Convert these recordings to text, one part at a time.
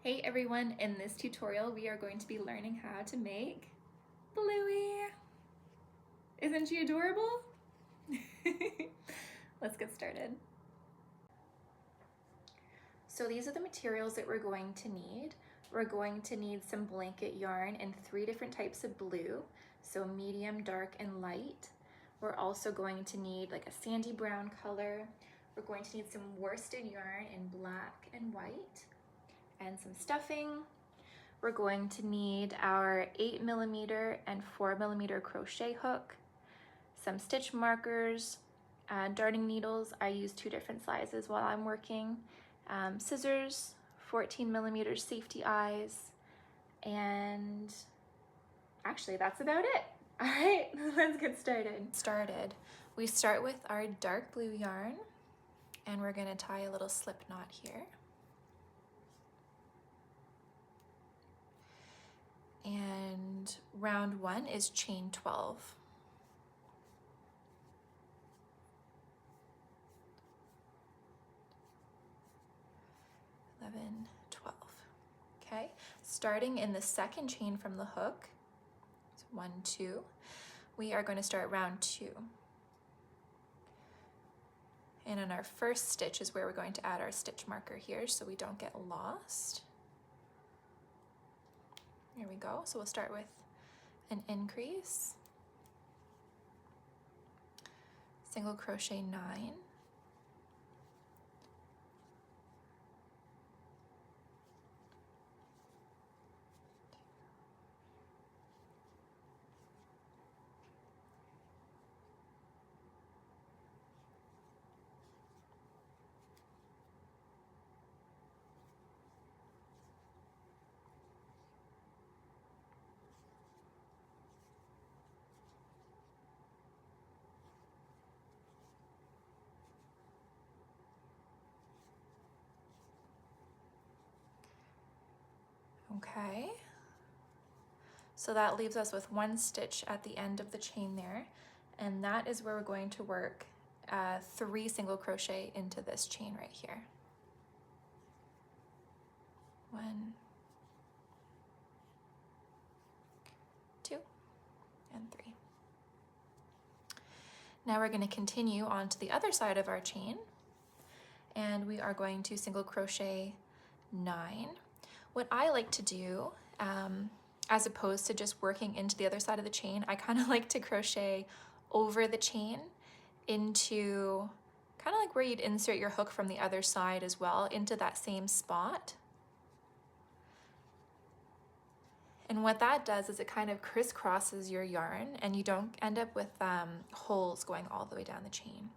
Hey everyone, in this tutorial we are going to be learning how to make Bluey. Isn't she adorable? Let's get started. So these are the materials that we're going to need. We're going to need some blanket yarn in 3 different types of blue, so medium, dark, and light. We're also going to need like a sandy brown color. We're going to need some worsted yarn in black and white, and some stuffing. We're going to need our 8mm and 4mm crochet hook, some stitch markers, darning needles. I use 2 different sizes while I'm working, scissors, 14mm safety eyes, and actually that's about it. All right, let's get started. We start with our dark blue yarn, and we're gonna tie a little slip knot here. And round 1 is chain 12. Okay, starting in the second chain from the hook, so 1, 2, we are going to start round 2. And in our first stitch is where we're going to add our stitch marker here so we don't get lost. Here we go. So we'll start with an increase, single crochet 9, okay, so that leaves us with 1 stitch at the end of the chain there, and that is where we're going to work 3 single crochet into this chain right here. 1, 2, and 3. Now we're going to continue on to the other side of our chain, and we are going to single crochet 9. What I like to do, as opposed to just working into the other side of the chain, I kind of like to crochet over the chain into kind of like where you'd insert your hook from the other side as well, into that same spot. And what that does is it kind of crisscrosses your yarn and you don't end up with holes going all the way down the chain.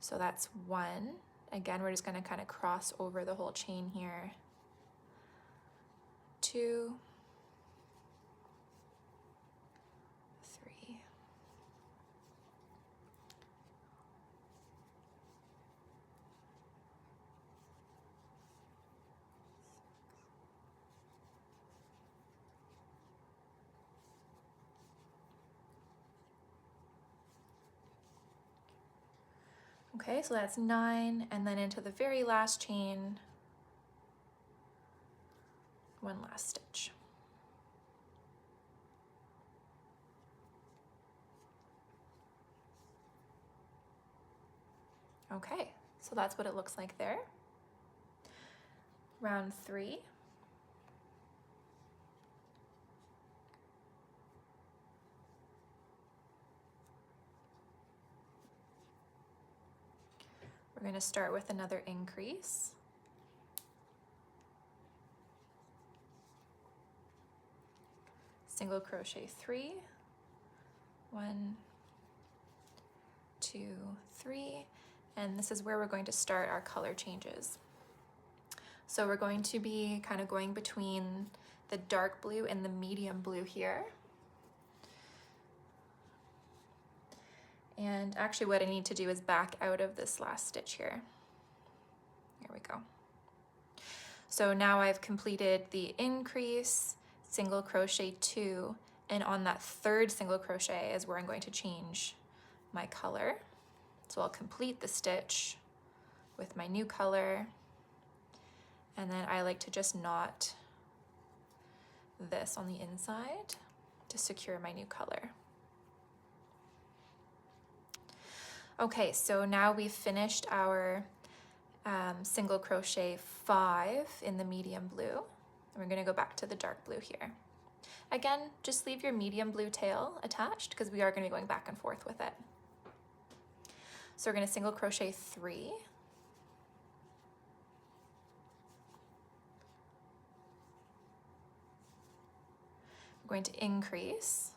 So that's 1. Again, we're just going to kind of cross over the whole chain here. 2, 3, 6. Okay, so that's 9, and then into the very last chain, 1 last stitch. Okay, so that's what it looks like there. Round 3. We're going to start with another increase. Single crochet 3, 1, 2, 3, and this is where we're going to start our color changes. So we're going to be kind of going between the dark blue and the medium blue here. And actually what I need to do is back out of this last stitch here. Here we go. So now I've completed the increase, single crochet 2, and on that 3rd single crochet is where I'm going to change my color. So I'll complete the stitch with my new color, And then I like to just knot this on the inside to secure my new color. Okay, so now we've finished our single crochet 5 in the medium blue. And we're gonna go back to the dark blue here. Again, just leave your medium blue tail attached because we are gonna be going back and forth with it. So we're gonna single crochet 3. We're going to increase.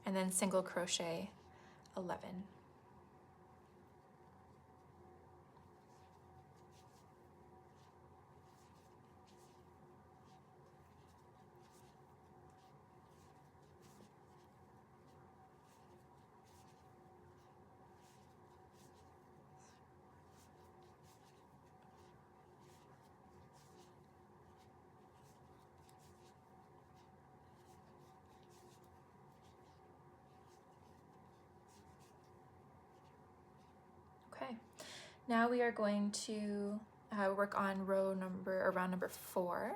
And then single crochet 11. Okay, now we are going to work on round number 4.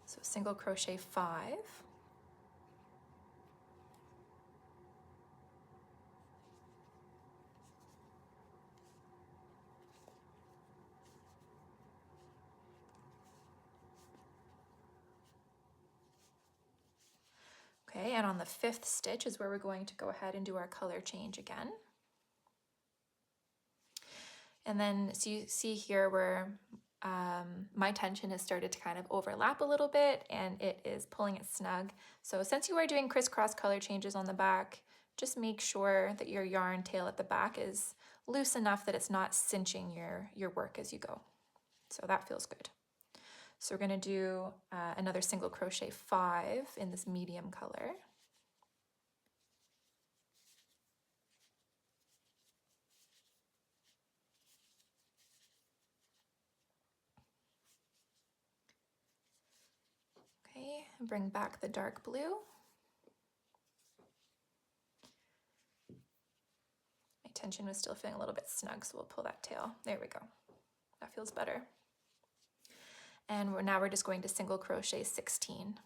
So single crochet 5. Okay, and on the 5th stitch is where we're going to go ahead and do our color change again. And then so you see here where my tension has started to kind of overlap a little bit and it is pulling it snug. So since you are doing crisscross color changes on the back, just make sure that your yarn tail at the back is loose enough that it's not cinching your work as you go. So that feels good. So we're going to do another single crochet 5 in this medium color. Okay, and bring back the dark blue. My tension was still feeling a little bit snug, so we'll pull that tail. There we go. That feels better. And now we're just going to single crochet 16.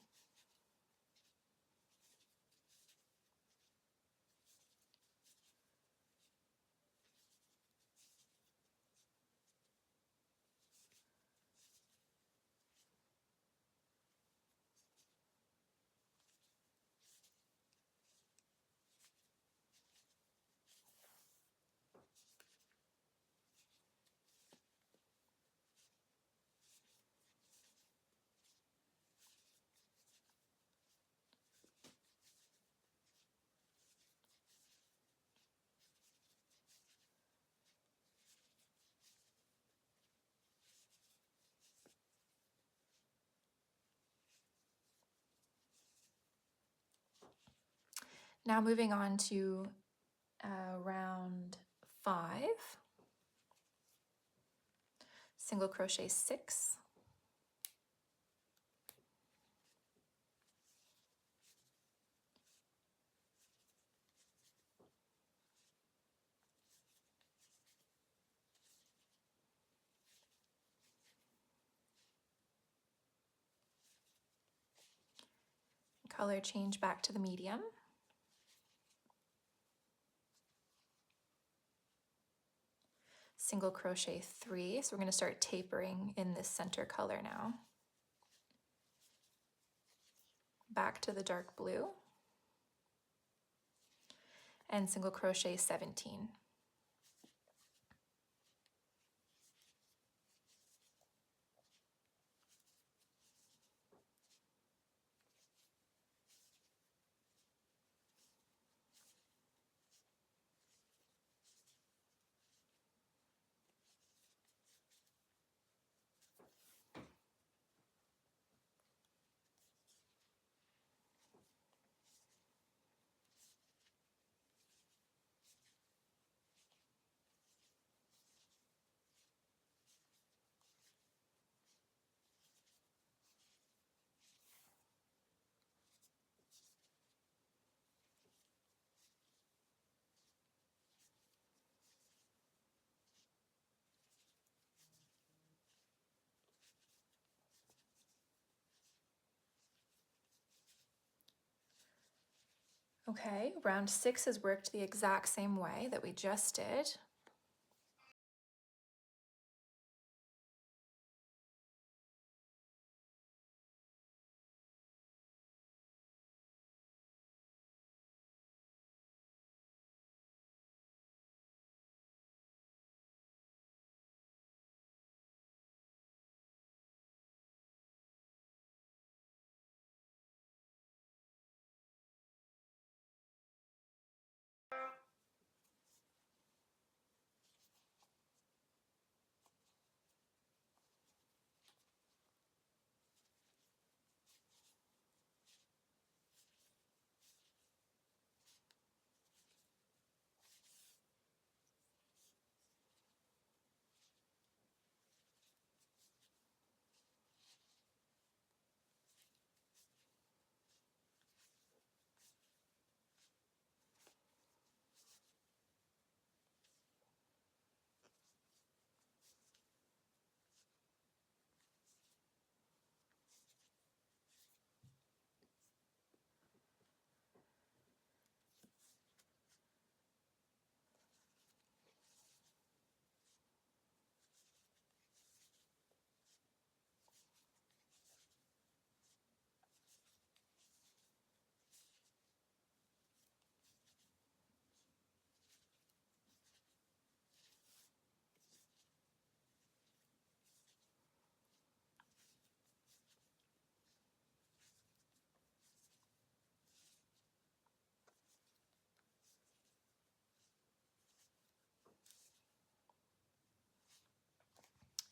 Now moving on to round 5, single crochet 6. Color change back to the medium. Single crochet 3, so we're going to start tapering in this center color now. Back to the dark blue. And single crochet 17. Okay, round 6 is worked the exact same way that we just did.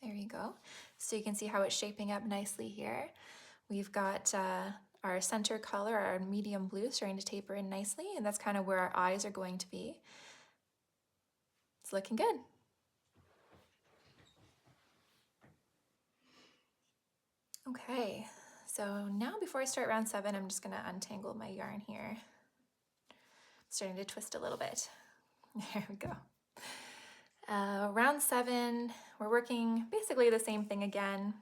There you go. So you can see how it's shaping up nicely here. We've got our center color, our medium blue, starting to taper in nicely, and that's kind of where our eyes are going to be. It's looking good. Okay, so now before I start round 7, I'm just going to untangle my yarn here. Starting to twist a little bit. There we go. Round 7, we're working basically the same thing again.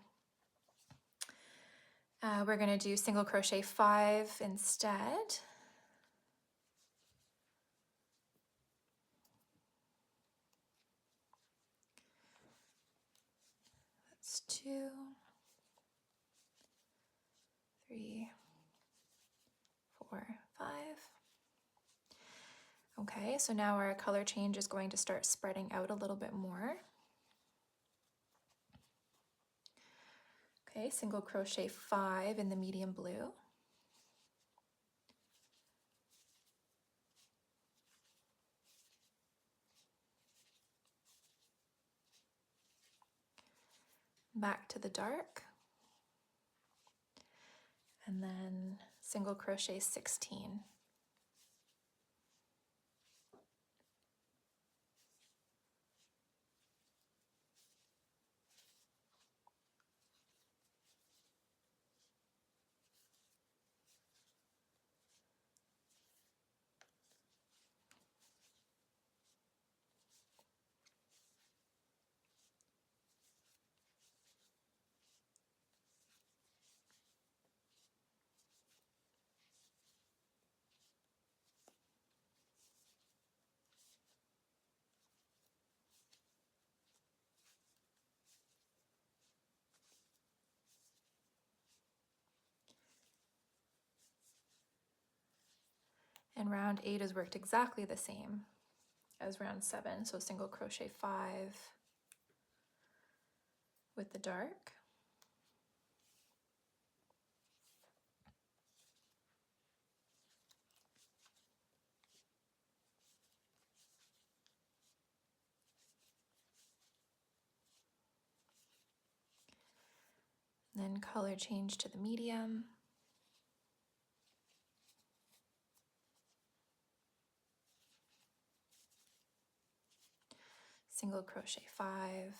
We're going to do single crochet 5 instead. That's 2, 3, 4, 5. Okay, so now our color change is going to start spreading out a little bit more. Okay, single crochet 5 in the medium blue. Back to the dark. And then single crochet 16. And round 8 is worked exactly the same as round 7, so single crochet 5 with the dark. Then color change to the medium. Single crochet 5.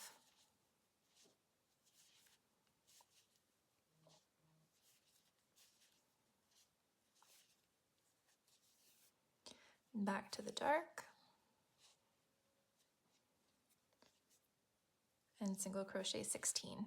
Back to the dark. And single crochet 16.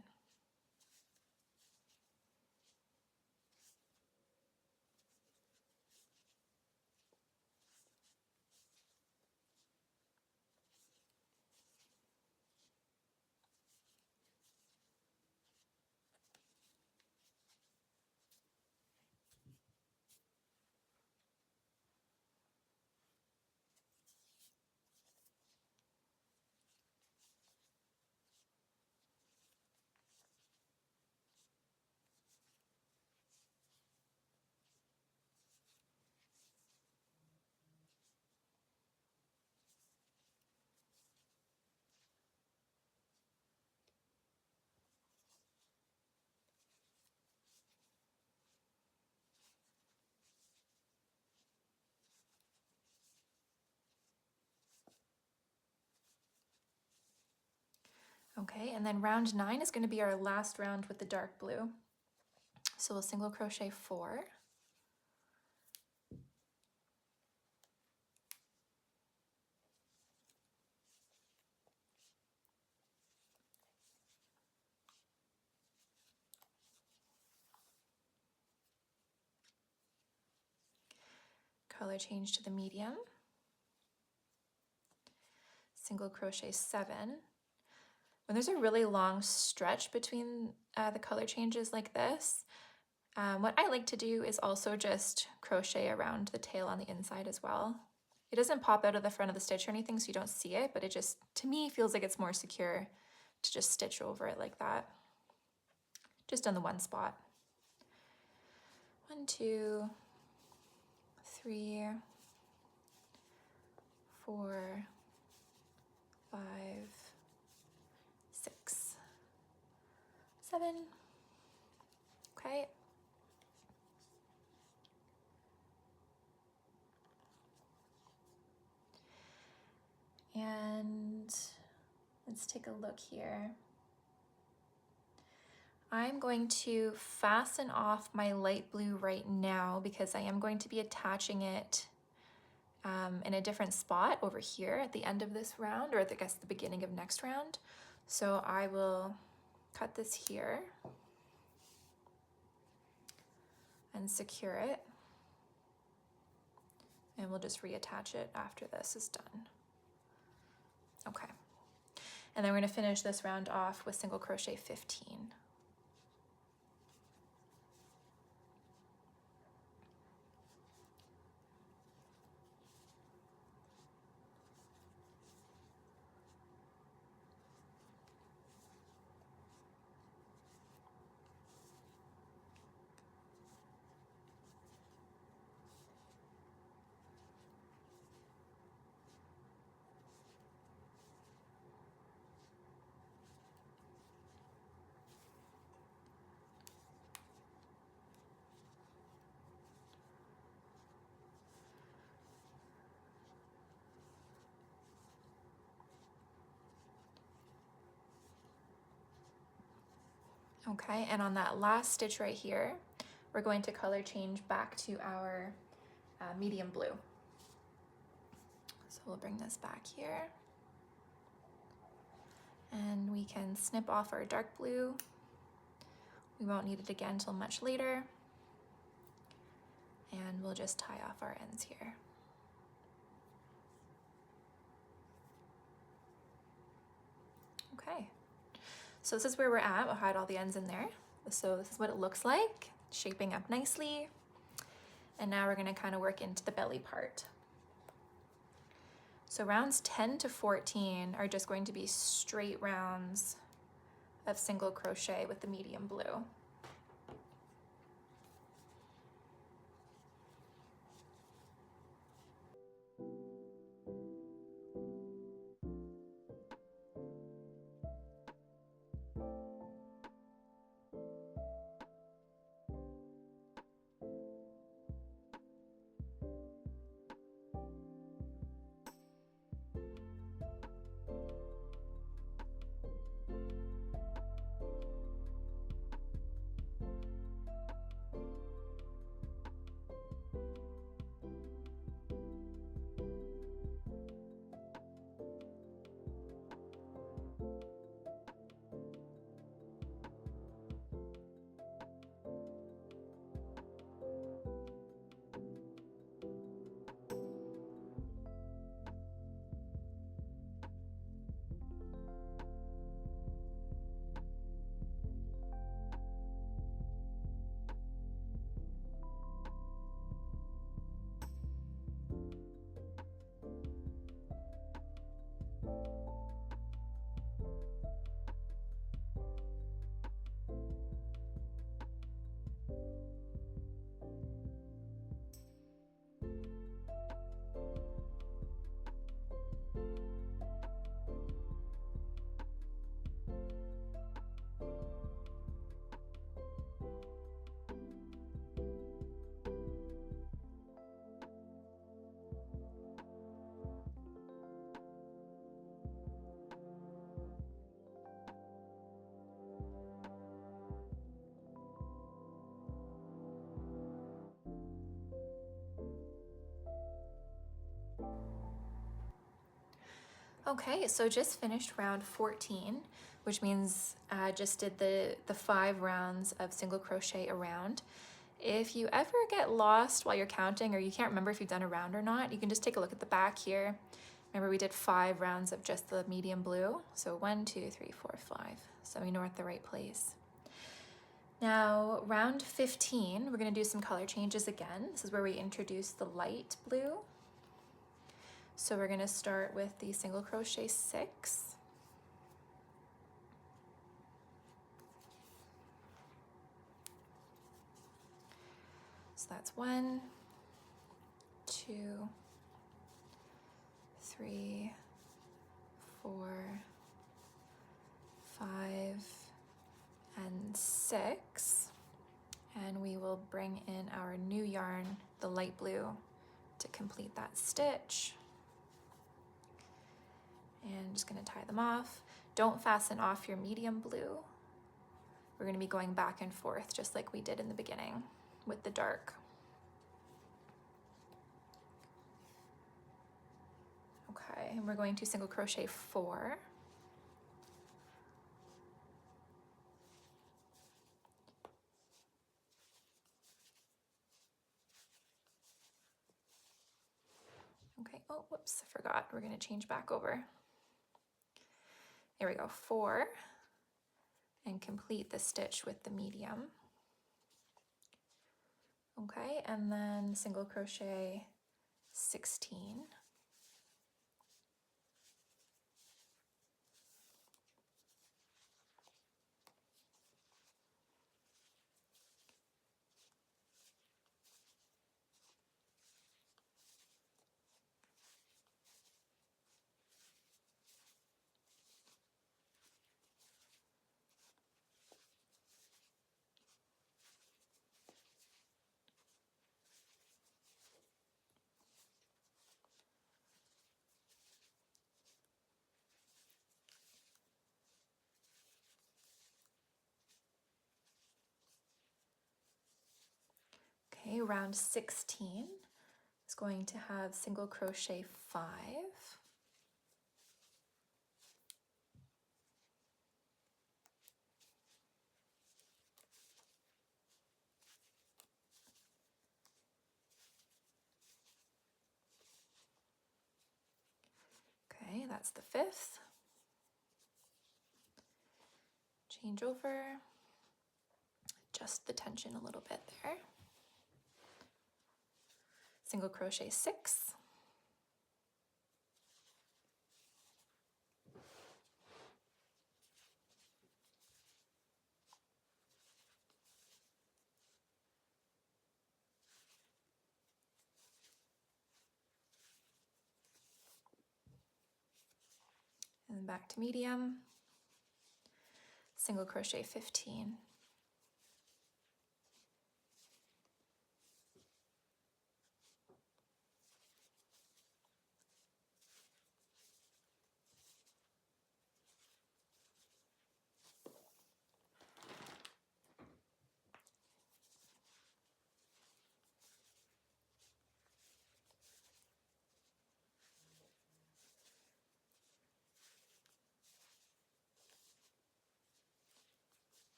Okay, and then round 9 is going to be our last round with the dark blue. So we'll single crochet 4. Color change to the medium. Single crochet 7. When there's a really long stretch between the color changes like this, what I like to do is also just crochet around the tail on the inside as well. It doesn't pop out of the front of the stitch or anything, so you don't see it, but it just, to me, feels like it's more secure to just stitch over it like that. Just on the one spot. 1, 2, 3, 4, 5, 6, 7. Okay. And let's take a look here. I'm going to fasten off my light blue right now because I am going to be attaching it in a different spot over here at the end of this round, or I guess the beginning of next round. So I will cut this here and secure it. And we'll just reattach it after this is done. Okay. And then we're going to finish this round off with single crochet 15. Okay, and on that last stitch right here, we're going to color change back to our medium blue. So we'll bring this back here. And we can snip off our dark blue. We won't need it again until much later. And we'll just tie off our ends here. Okay. So this is where we're at. We'll hide all the ends in there. So this is what it looks like, shaping up nicely. And now we're going to kind of work into the belly part. So rounds 10 to 14 are just going to be straight rounds of single crochet with the medium blue. Okay, so just finished round 14, which means just did the 5 rounds of single crochet around. If you ever get lost while you're counting or you can't remember if you've done a round or not, you can just take a look at the back here. Remember we did 5 rounds of just the medium blue. So 1, 2, 3, 4, 5. So we know we're at the right place. Now round 15, we're going to do some color changes again. This is where we introduce the light blue. So we're going to start with the single crochet 6. So that's 1, 2, 3, 4, 5, and 6. And we will bring in our new yarn, the light blue, to complete that stitch. And just going to tie them off. Don't fasten off your medium blue. We're going to be going back and forth just like we did in the beginning with the dark. Okay, and we're going to single crochet 4. Okay, oh, whoops, I forgot. We're going to change back over. There we go, 4, and complete the stitch with the medium. Okay, and then single crochet 16. Okay, round 16 is going to have single crochet 5. Okay, that's the 5th. Change over, adjust the tension a little bit there. Single crochet 6. And back to medium, single crochet 15.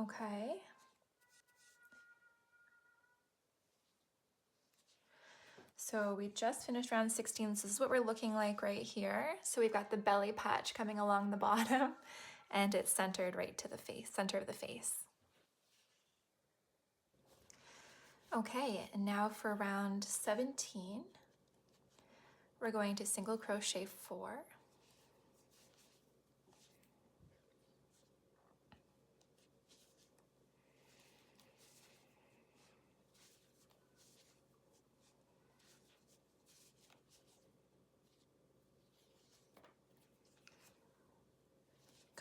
Okay. So we just finished round 16. So this is what we're looking like right here. So we've got the belly patch coming along the bottom and it's centered right to the face, center of the face. Okay, and now for round 17, we're going to single crochet 4.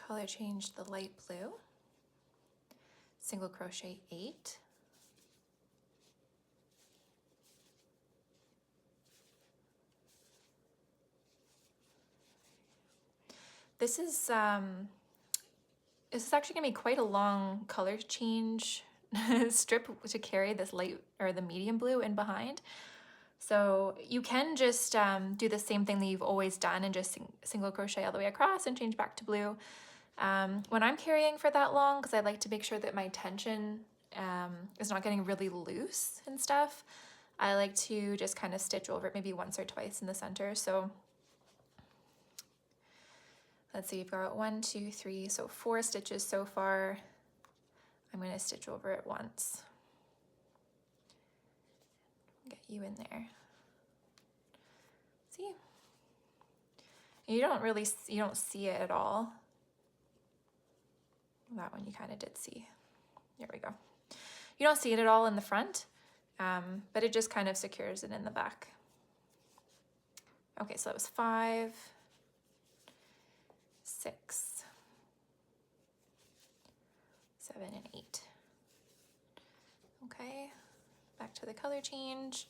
Color change the light blue, single crochet 8. This is actually gonna be quite a long color change strip to carry this light or the medium blue in behind. So you can just do the same thing that you've always done and just single crochet all the way across and change back to blue. When I'm carrying for that long, because I like to make sure that my tension is not getting really loose and stuff, I like to just kind of stitch over it maybe once or twice in the center. So let's see, you've got 1, 2, 3, so 4 stitches so far. I'm going to stitch over it once. Get you in there. See? You don't see it at all. That one you kind of did see. There we go. You don't see it at all in the front, but it just kind of secures it in the back. Okay, so that was 5, 6, 7, and 8. Okay, back to the color change.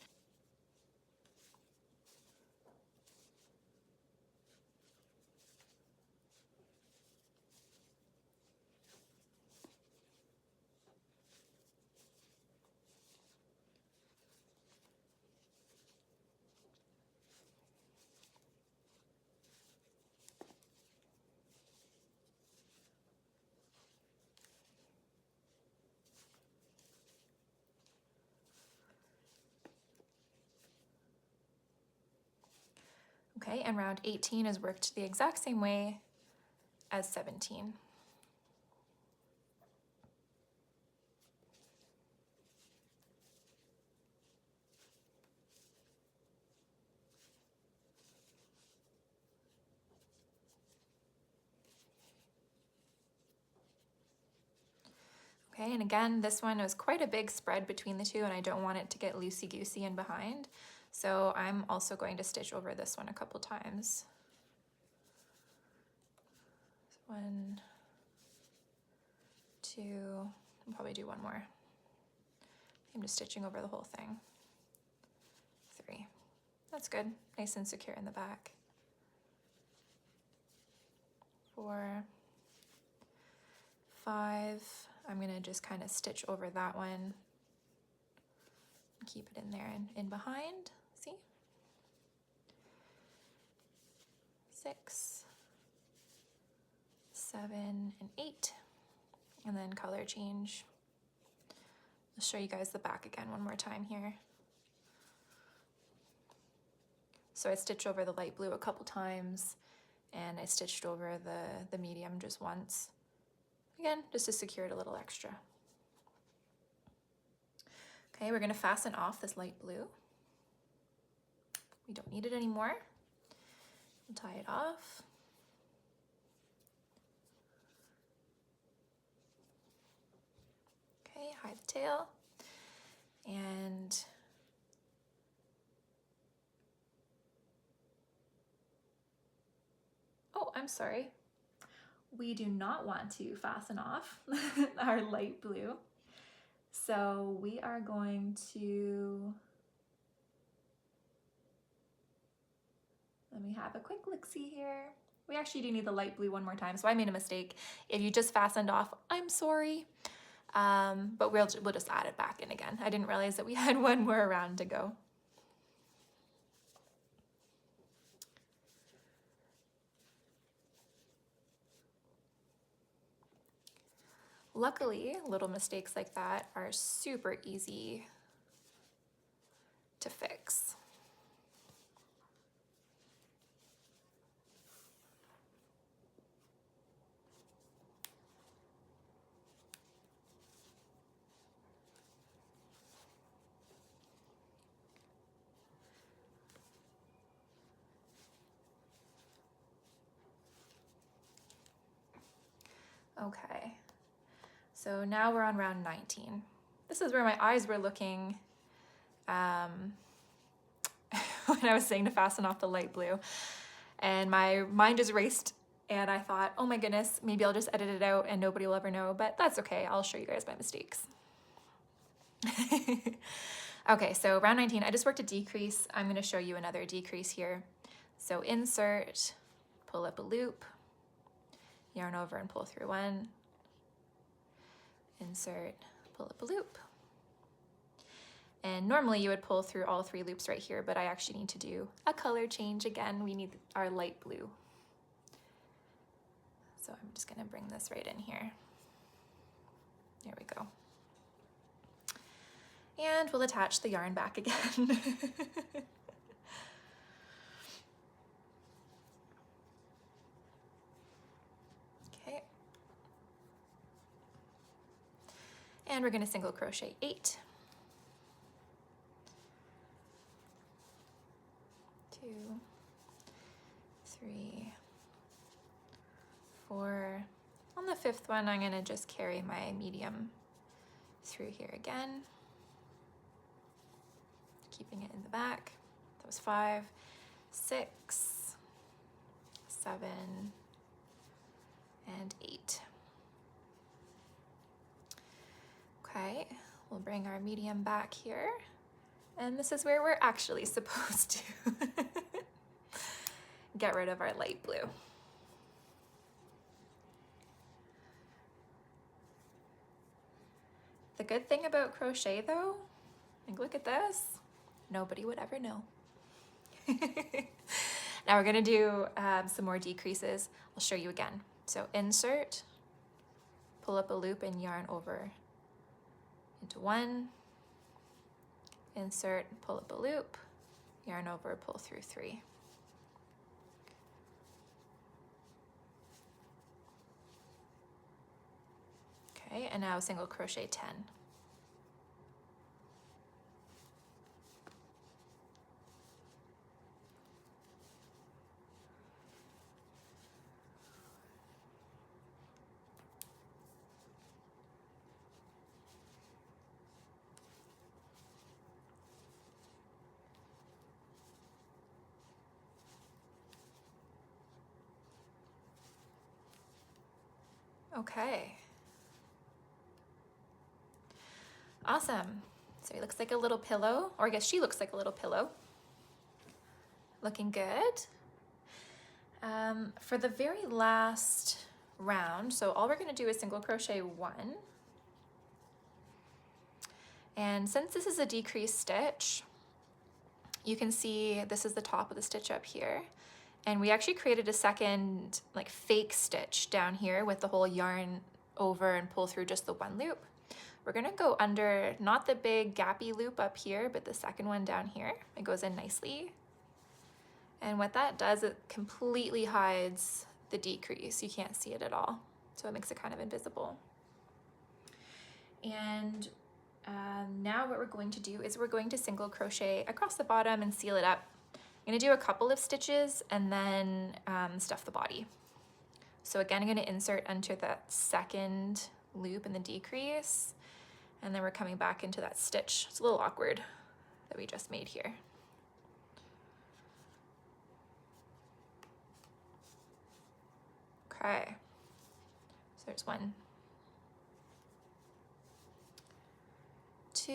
Okay, and round 18 is worked the exact same way as 17. Okay, and again, this one was quite a big spread between the two, and I don't want it to get loosey-goosey in behind. So I'm also going to stitch over this one a couple times. 1, 2, I'll probably do one more. I'm just stitching over the whole thing. 3, that's good, nice and secure in the back. 4, 5, I'm gonna just kind of stitch over that one. Keep it in there and in behind, see? 6, 7, and 8, and then color change. I'll show you guys the back again one more time here. So I stitched over the light blue a couple times, and I stitched over the medium just once. Again, just to secure it a little extra. Okay, we're gonna fasten off this light blue. We don't need it anymore. We'll tie it off. Okay, hide the tail. And oh, I'm sorry. We do not want to fasten off our light blue. So we are going to, let me have a quick look-see here. We actually do need the light blue one more time, so I made a mistake. If you just fastened off, I'm sorry. But we'll just add it back in again. I didn't realize that we had one more round to go. Luckily, little mistakes like that are super easy to fix. Okay, so now we're on round 19. This is where my eyes were looking when I was saying to fasten off the light blue, and my mind just raced, and I thought, oh my goodness, maybe I'll just edit it out and nobody will ever know, but that's okay. I'll show you guys my mistakes. Okay, so round 19, I just worked a decrease. I'm gonna show you another decrease here. So insert, pull up a loop, yarn over and pull through 1, insert, pull up a loop. And normally you would pull through all 3 loops right here, but I actually need to do a color change again. We need our light blue. So I'm just gonna bring this right in here. There we go. And we'll attach the yarn back again. Okay. And we're gonna single crochet 8. 2, 3, 4. On the 5th one, I'm gonna just carry my medium through here again, keeping it in the back. That was 5, 6, 7, and 8. Okay, we'll bring our medium back here, and this is where we're actually supposed to get rid of our light blue. The good thing about crochet though, like look at this, nobody would ever know. Now we're gonna do some more decreases. I'll show you again. So insert, pull up a loop and yarn over into 1, insert, pull up a loop, yarn over, pull through 3. Okay, and now single crochet 10. Okay. Awesome. So he looks like a little pillow, or I guess she looks like a little pillow. Looking good. For the very last round, so all we're gonna do is single crochet 1. And since this is a decreased stitch, you can see this is the top of the stitch up here. And we actually created a second like fake stitch down here with the whole yarn over and pull through just the 1 loop. We're gonna go under, not the big gappy loop up here, but the second one down here. It goes in nicely. And what that does, it completely hides the decrease. You can't see it at all. So it makes it kind of invisible. And now what we're going to do is we're going to single crochet across the bottom and seal it up. I'm gonna do a couple of stitches and then stuff the body. So again, I'm gonna insert into that second loop in the decrease, and then we're coming back into that stitch. It's a little awkward that we just made here. Okay, so there's 1, 2,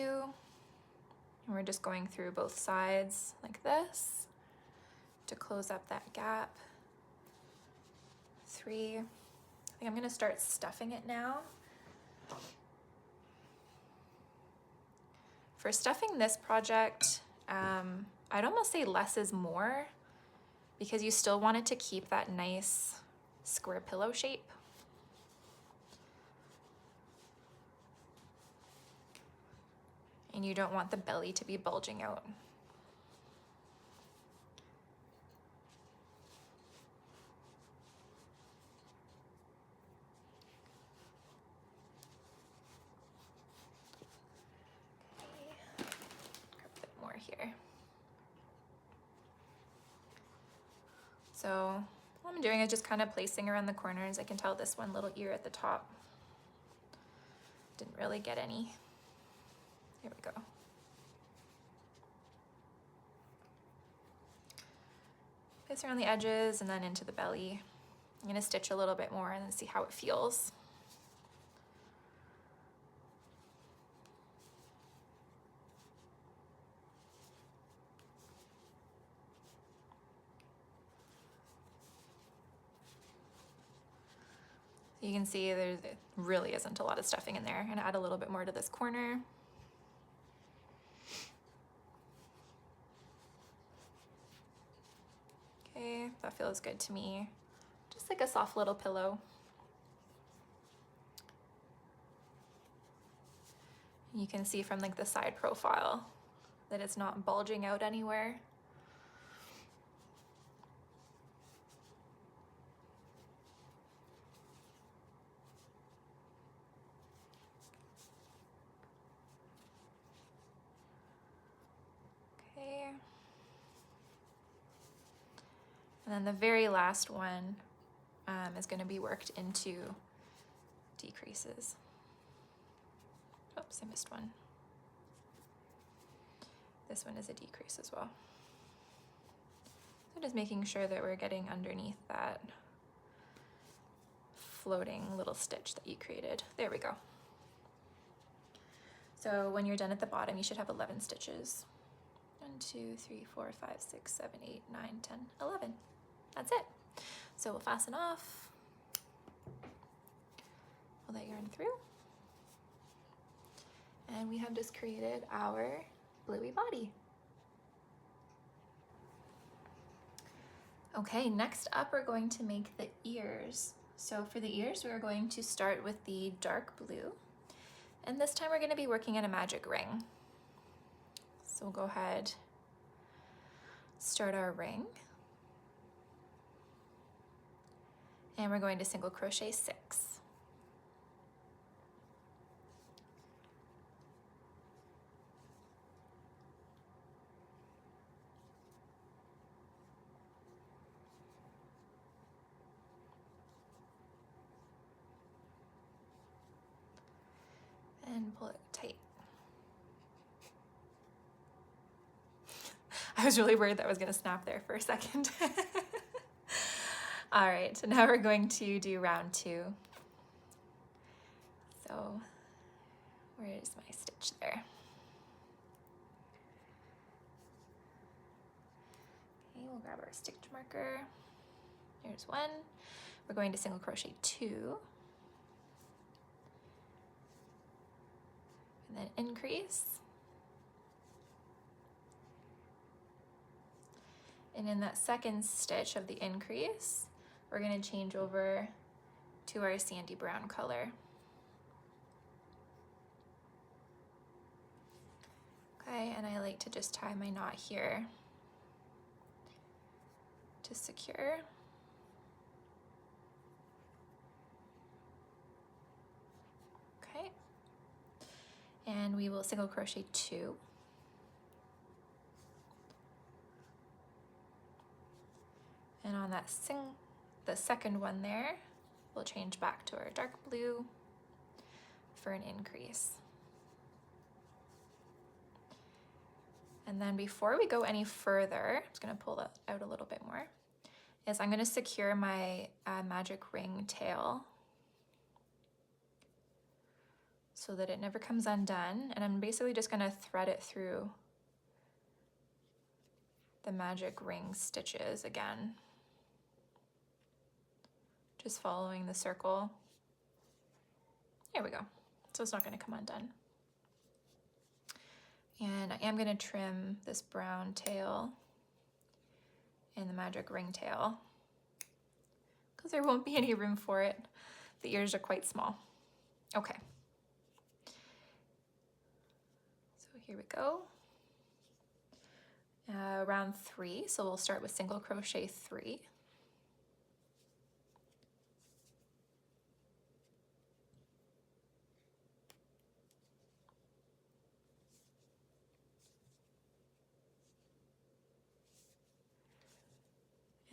and we're just going through both sides like this to close up that gap. 3, I think I'm gonna start stuffing it now. For stuffing this project, I'd almost say less is more, because you still want it to keep that nice square pillow shape. And you don't want the belly to be bulging out. Here. So what I'm doing is just kind of placing around the corners. I can tell this one little ear at the top didn't really get any. Here we go. Place around the edges and then into the belly. I'm going to stitch a little bit more and then see how it feels. You can see there really isn't a lot of stuffing in there. I'm gonna add a little bit more to this corner. Okay, that feels good to me. Just like a soft little pillow. You can see from like the side profile that it's not bulging out anywhere. Okay. And then the very last one is going to be worked into decreases. Oops, I missed one. This one is a decrease as well. So just making sure that we're getting underneath that floating little stitch that you created. There we go. So when you're done at the bottom, you should have 11 stitches. 1, 2, 3, 4, 5, 6, 7, 8, 9, 10, 11. That's it. So we'll fasten off. Pull that yarn through. And we have just created our bluey body. Okay, next up we're going to make the ears. So for the ears, we're going to start with the dark blue. And this time we're going to be working in a magic ring. So we'll go ahead, start our ring. And we're going to single crochet 6. And pull it tight. I was really worried that was going to snap there for a second. All right, so now we're going to do round 2. So where's my stitch there? Okay, we'll grab our stitch marker. Here's 1. We're going to single crochet 2. And then increase. And in that second stitch of the increase, we're going to change over to our sandy brown color. Okay, and I like to just tie my knot here to secure. Okay, and we will single crochet 2. And on that the second one there, we'll change back to our dark blue for an increase. And then before we go any further, I'm just gonna pull that out a little bit more, is I'm gonna secure my magic ring tail so that it never comes undone. And I'm basically just gonna thread it through the magic ring stitches again. Just following the circle. There we go. So it's not going to come undone. And I am going to trim this brown tail and the magic ring tail because there won't be any room for it. The ears are quite small. Okay. So here we go. Round 3. So we'll start with single crochet 3.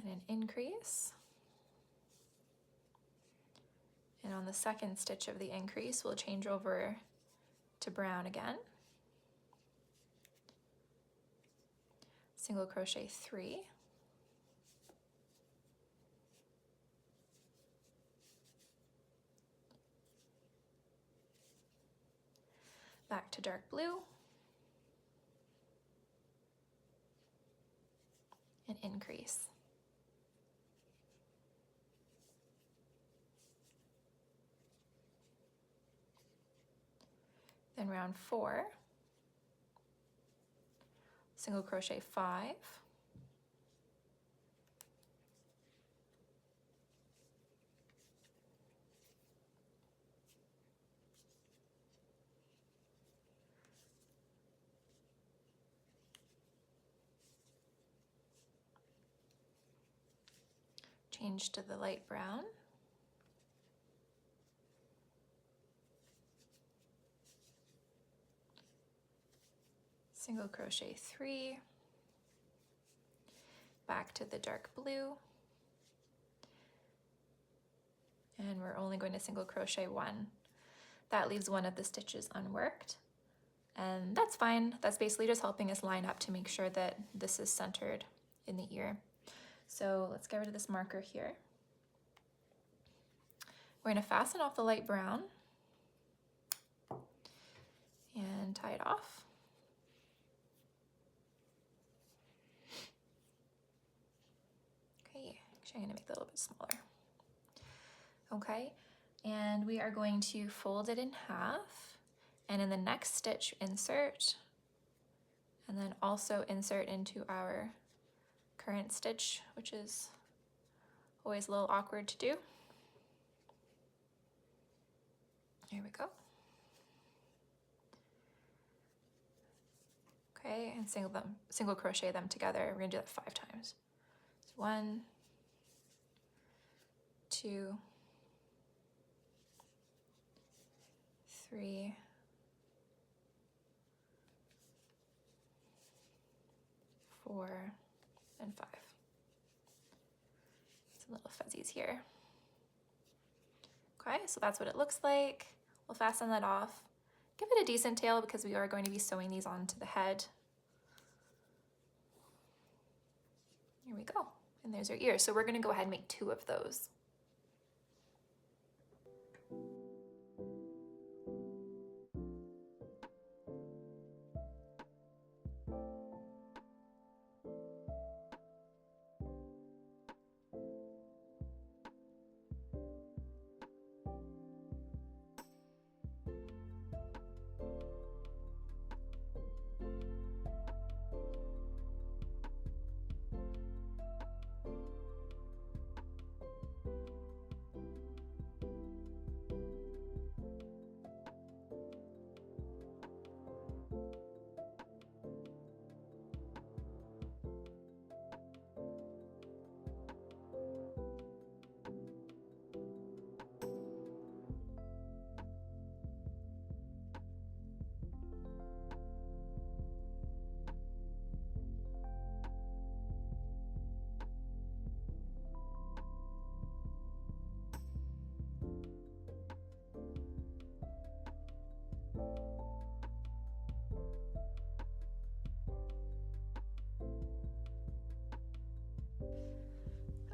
And an increase. And on the second stitch of the increase, we'll change over to brown again. Single crochet 3. Back to dark blue. And increase. Then round 4, single crochet 5, change to the light brown, single crochet 3, back to the dark blue, and we're only going to single crochet 1. That leaves one of the stitches unworked, and that's fine. That's basically just helping us line up to make sure that this is centered in the ear. So let's get rid of this marker here. We're going to fasten off the light brown and tie it off. Okay, actually I'm going to make that a little bit smaller. Okay, and we are going to fold it in half, and in the next stitch insert, and then also insert into our current stitch, which is always a little awkward to do. There we go. Okay, and single crochet them together. We're gonna do that 5 times. So 1, 2, 3, 4, and 5. Some little fuzzies here. Okay, so that's what it looks like. We'll fasten that off. Give it a decent tail because we are going to be sewing these onto the head. Here we go. And there's our ear. So we're going to go ahead and make 2 of those.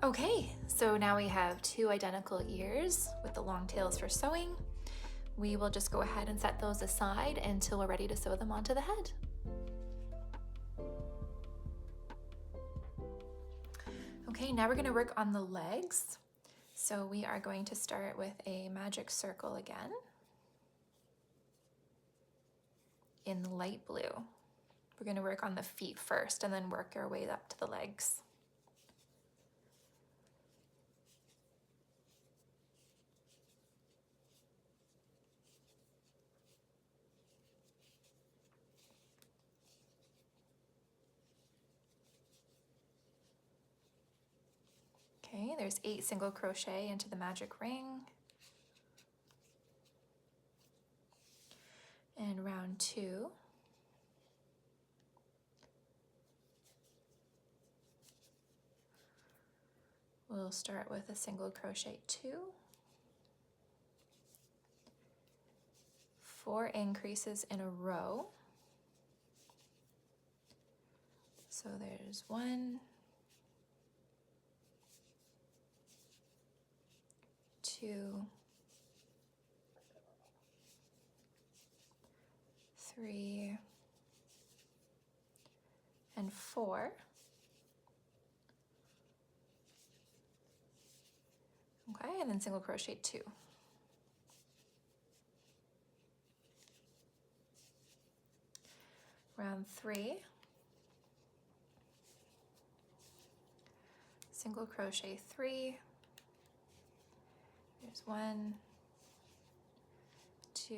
Okay, so now we have 2 identical ears with the long tails for sewing. We will just go ahead and set those aside until we're ready to sew them onto the head. Okay, now we're going to work on the legs. So we are going to start with a magic circle again in the light blue. We're going to work on the feet first and then work our way up to the legs. Okay, there's 8 single crochet into the magic ring. And round 2. We'll start with a single crochet 2. 4 increases in a row. So there's 1, 2, 3, and 4. Okay, and then single crochet 2. round 3, single crochet 3, there's 1, 2,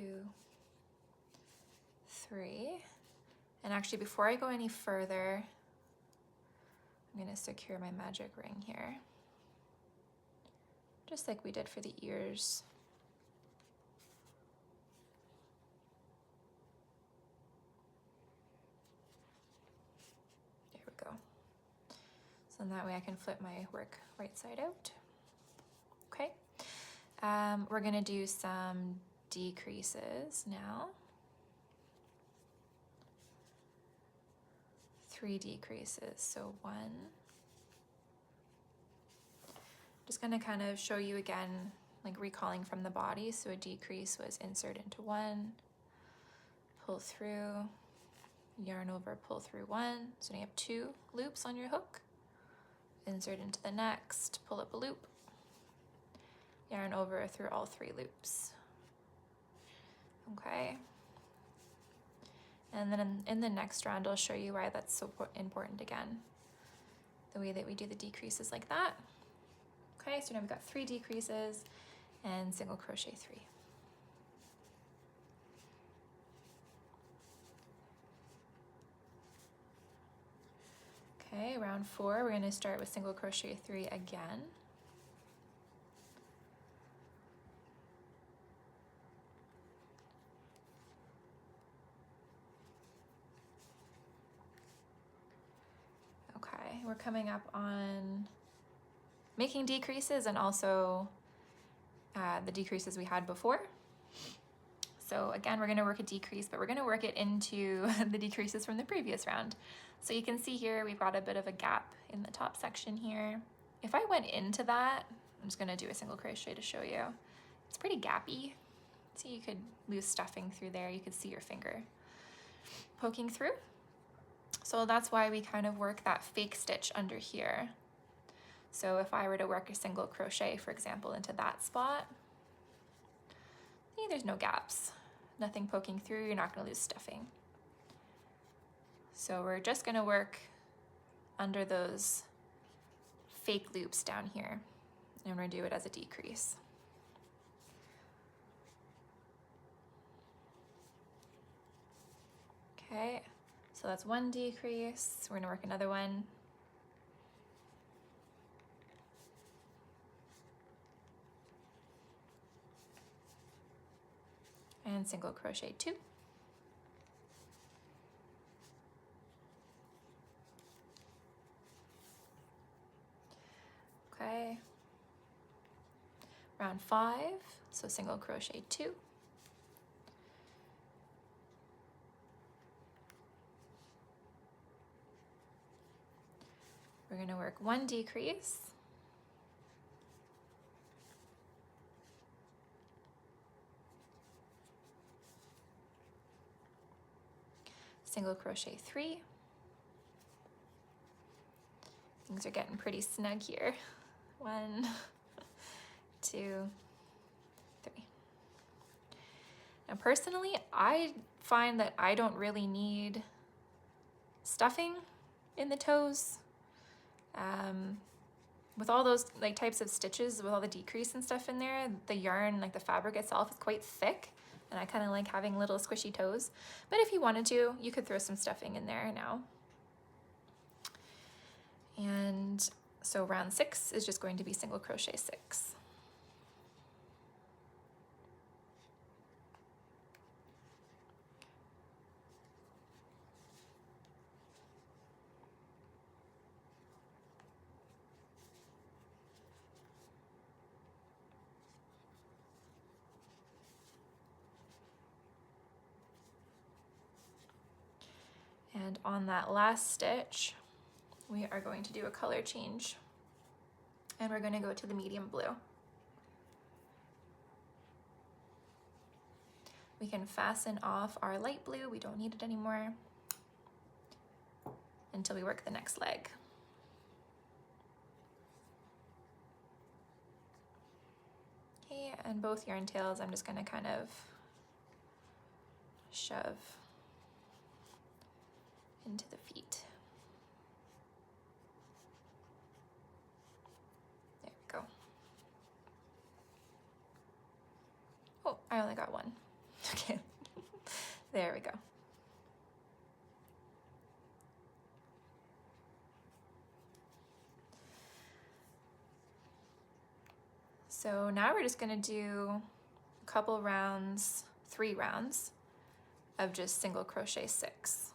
3, and actually before I go any further, I'm going to secure my magic ring here, just like we did for the ears. There we go. So that way I can flip my work right side out. Okay. We're going to do some decreases now. 3 decreases, so 1. Just going to kind of show you again, like recalling from the body. So a decrease was insert into 1, pull through, yarn over, pull through 1. So now you have 2 loops on your hook. Insert into the next, pull up a loop, yarn over through all 3 loops. Okay. And then in the next round, I'll show you why that's so important again. The way that we do the decreases like that. Okay, so now we've got 3 decreases and single crochet 3. Okay, round 4, we're going to start with single crochet 3 again. Okay, we're coming up on making decreases and also the decreases we had before. So again, we're going to work a decrease, but we're going to work it into the decreases from the previous round. So you can see here we've got a bit of a gap in the top section here. If I went into that, I'm just going to do a single crochet to show you. It's pretty gappy. See, you could lose stuffing through there. You could see your finger poking through. So that's why we kind of work that fake stitch under here. So if I were to work a single crochet, for example, into that spot, see, there's no gaps, nothing poking through, you're not going to lose stuffing. So we're just going to work under those fake loops down here, and we're going to do it as a decrease. Okay, so that's 1 decrease. We're going to work another one. And single crochet 2. Okay. Round 5, so single crochet 2. We're going to work 1 decrease. Single crochet 3. Things are getting pretty snug here. 1, 2, 3. Now personally, I find that I don't really need stuffing in the toes. With all those like types of stitches, with all the decrease and stuff in there, the yarn, like the fabric itself, is quite thick, and I kind of like having little squishy toes. But if you wanted to, you could throw some stuffing in there now. And so round 6 is just going to be single crochet 6. And on that last stitch, we are going to do a color change, and we're going to go to the medium blue. We can fasten off our light blue, we don't need it anymore, until we work the next leg. Okay, and both yarn tails, I'm just going to kind of shove into the feet. There we go. Oh, I only got one. Okay, there we go. So now we're just gonna do a couple rounds, 3 rounds of just single crochet 6.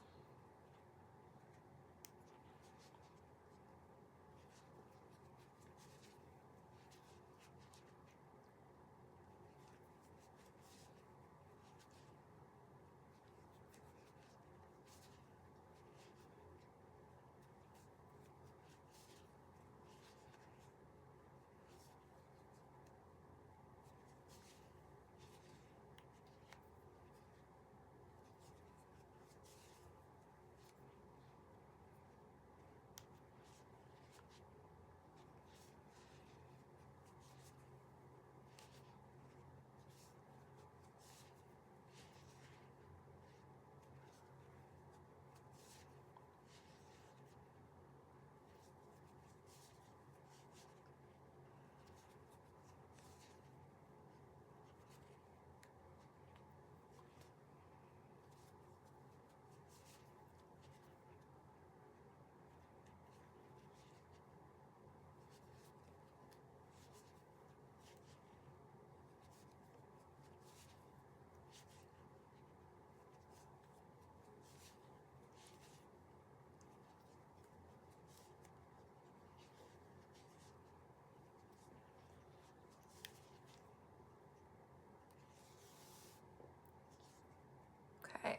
Okay,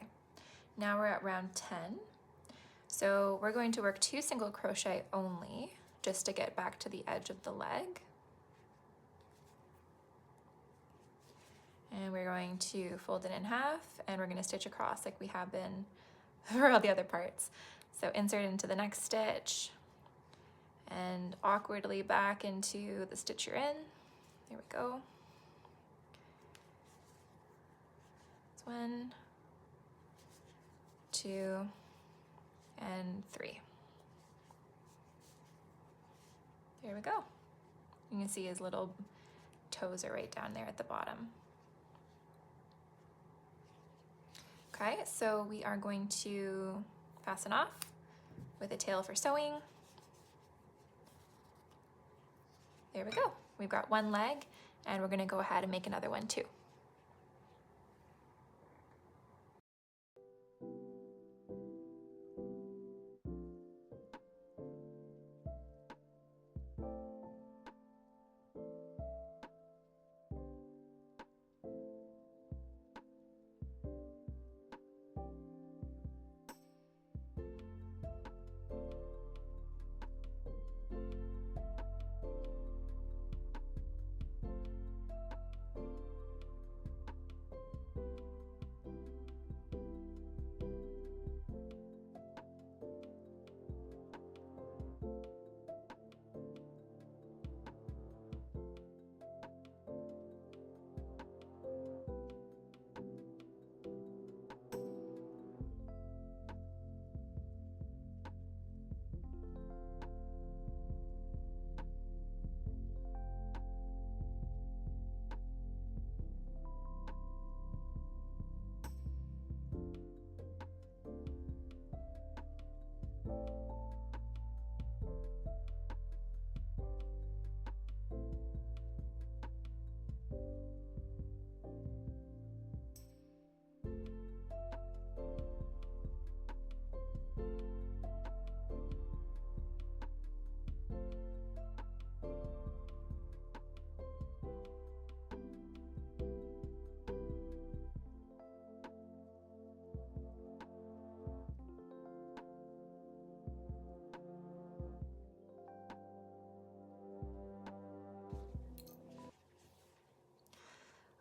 now we're at round 10. So we're going to work 2 single crochet only, just to get back to the edge of the leg. And we're going to fold it in half, and we're going to stitch across like we have been for all the other parts. So insert into the next stitch, and awkwardly back into the stitch you're in. There we go. That's 1, 2, and 3. There we go. You can see his little toes are right down there at the bottom. Okay, so we are going to fasten off with a tail for sewing. There we go. We've got 1 leg, and we're gonna go ahead and make another one too.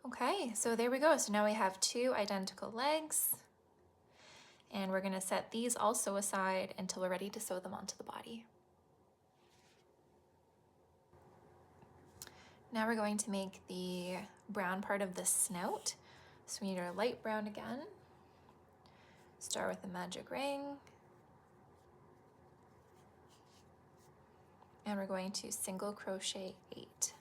Okay, so there we go. So now we have 2 identical legs, and we're gonna set these also aside until we're ready to sew them onto the body. Now we're going to make the brown part of the snout. So we need our light brown again. Start with the magic ring, and we're going to single crochet 8.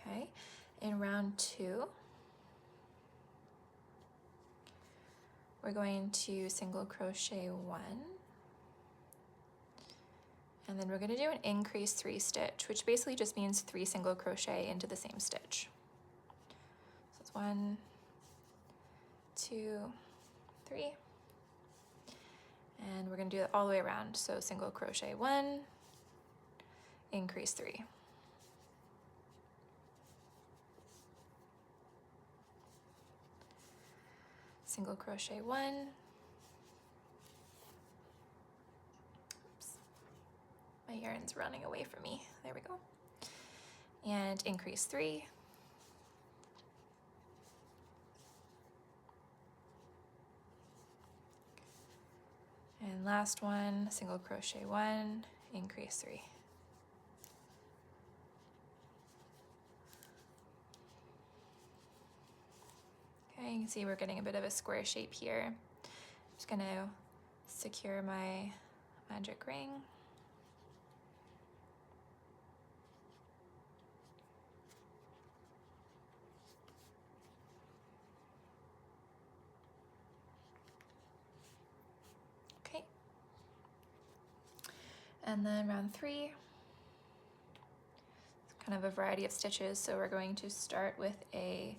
Okay, in round 2, we're going to single crochet 1, and then we're going to do an increase 3 stitch, which basically just means 3 single crochet into the same stitch. So it's 1, 2, 3, and we're going to do it all the way around. So single crochet 1, increase 3. Single crochet 1, oops, my yarn's running away from me, there we go, and increase 3, and last one, single crochet 1, increase 3. Okay, you can see we're getting a bit of a square shape here. I'm just going to secure my magic ring. Okay. And then round 3, it's kind of a variety of stitches, so we're going to start with a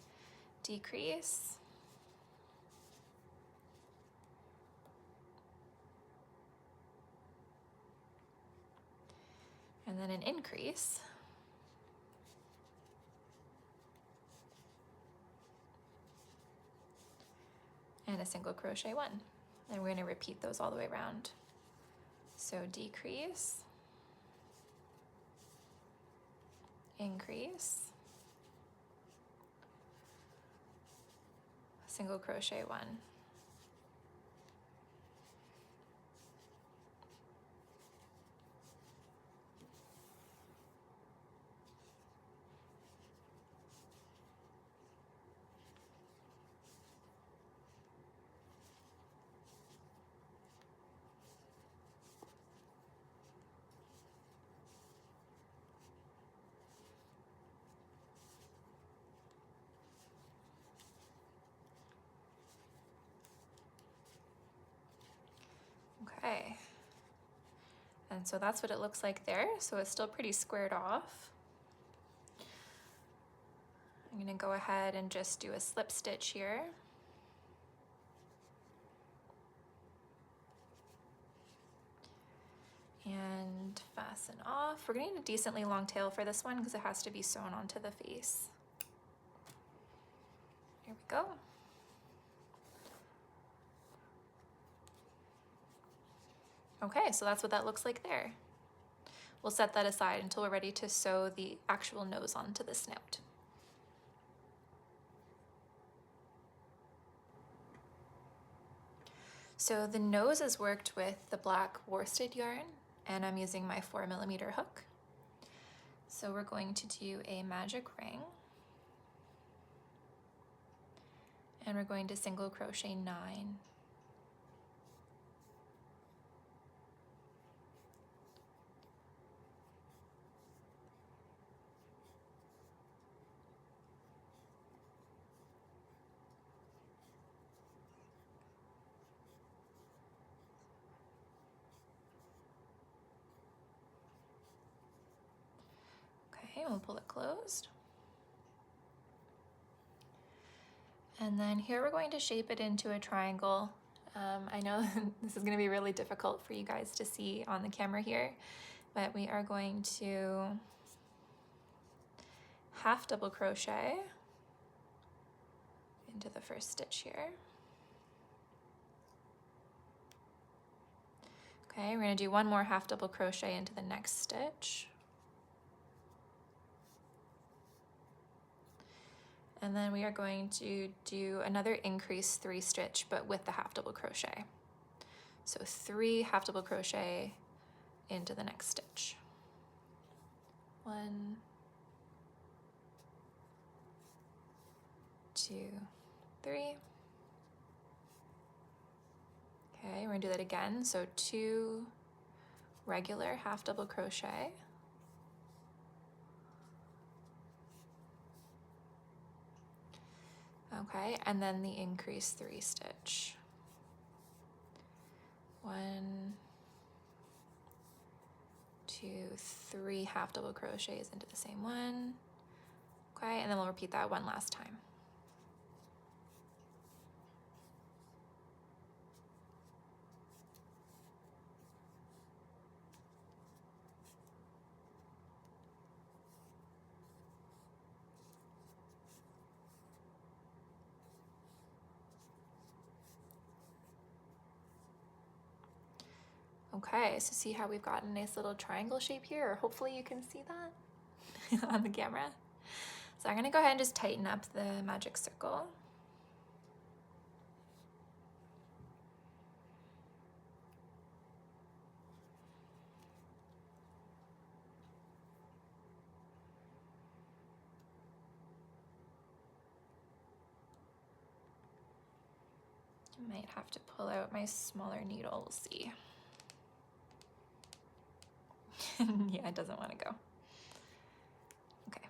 decrease, and then an increase, and a single crochet 1. And we're going to repeat those all the way around. So decrease, increase, single crochet 1. Okay, and so that's what it looks like there. So it's still pretty squared off. I'm going to go ahead and just do a slip stitch here. And fasten off. We're going to need a decently long tail for this one because it has to be sewn onto the face. Here we go. Okay, so that's what that looks like there. We'll set that aside until we're ready to sew the actual nose onto the snout. So the nose is worked with the black worsted yarn, and I'm using my 4mm hook. So we're going to do a magic ring, and we're going to single crochet 9. Okay, we'll pull it closed. And then here we're going to shape it into a triangle. I know this is going to be really difficult for you guys to see on the camera here, but we are going to half double crochet into the first stitch here. Okay, we're going to do one more half double crochet into the next stitch. And then we are going to do another increase 3 stitch, but with the half double crochet. So 3 half double crochet into the next stitch. 1, 2, 3. Okay, we're gonna do that again. So 2 regular half double crochet. Okay, and then the increase 3 stitch. 1, 2, 3 half double crochets into the same one. Okay, and then we'll repeat that one last time. Okay, so see how we've got a nice little triangle shape here, or hopefully you can see that on the camera. So I'm gonna go ahead and just tighten up the magic circle. I might have to pull out my smaller needle, we'll see. Yeah, it doesn't want to go. Okay.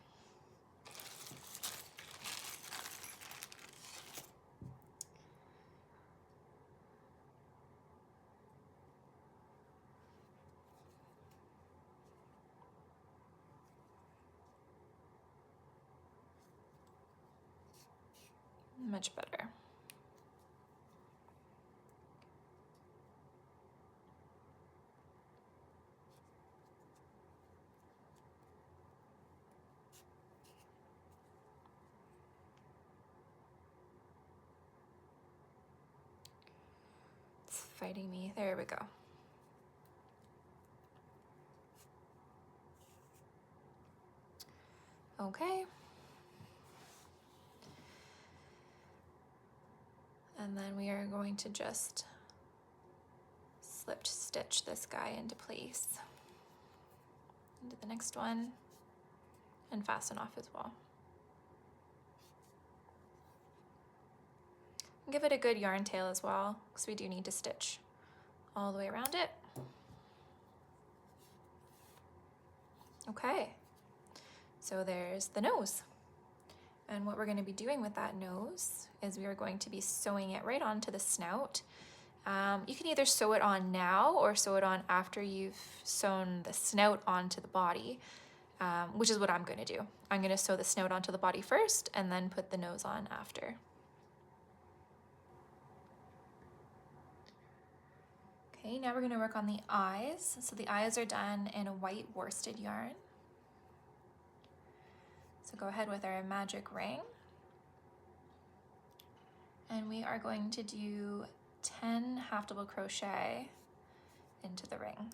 Much better. It's fighting me. There we go. Okay. And then we are going to just slip stitch this guy into place, into the next one, and fasten off as well. Give it a good yarn tail as well, because we do need to stitch all the way around it. Okay, so there's the nose. And what we're going to be doing with that nose is we are going to be sewing it right onto the snout. You can either sew it on now or sew it on after you've sewn the snout onto the body, which is what I'm going to do. I'm going to sew the snout onto the body first and then put the nose on after. Okay, now we're going to work on the eyes. So the eyes are done in a white worsted yarn. So go ahead with our magic ring. And we are going to do 10 half double crochet into the ring.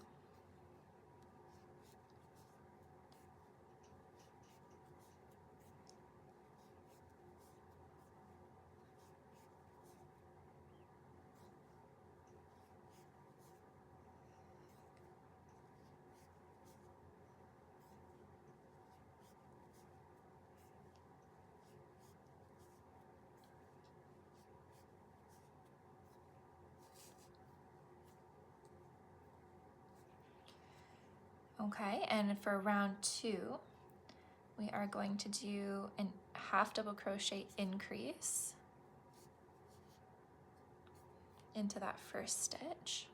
Okay, and for round 2, we are going to do a half double crochet increase into that first stitch.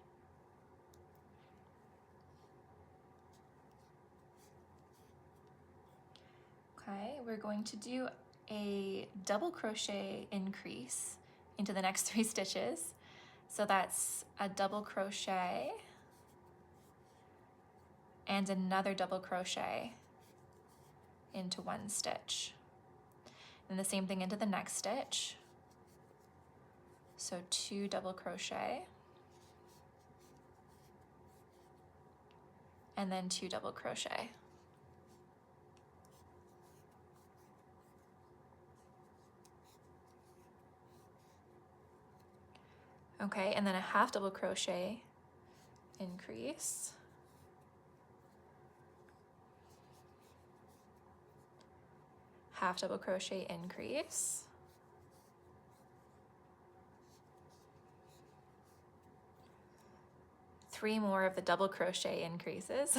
Okay, we're going to do a double crochet increase into the next 3 stitches. So that's a double crochet and another double crochet into 1 stitch. And the same thing into the next stitch. So 2 double crochet and then 2 double crochet. Okay, and then a half double crochet, increase, half double crochet, increase, three more of the double crochet increases.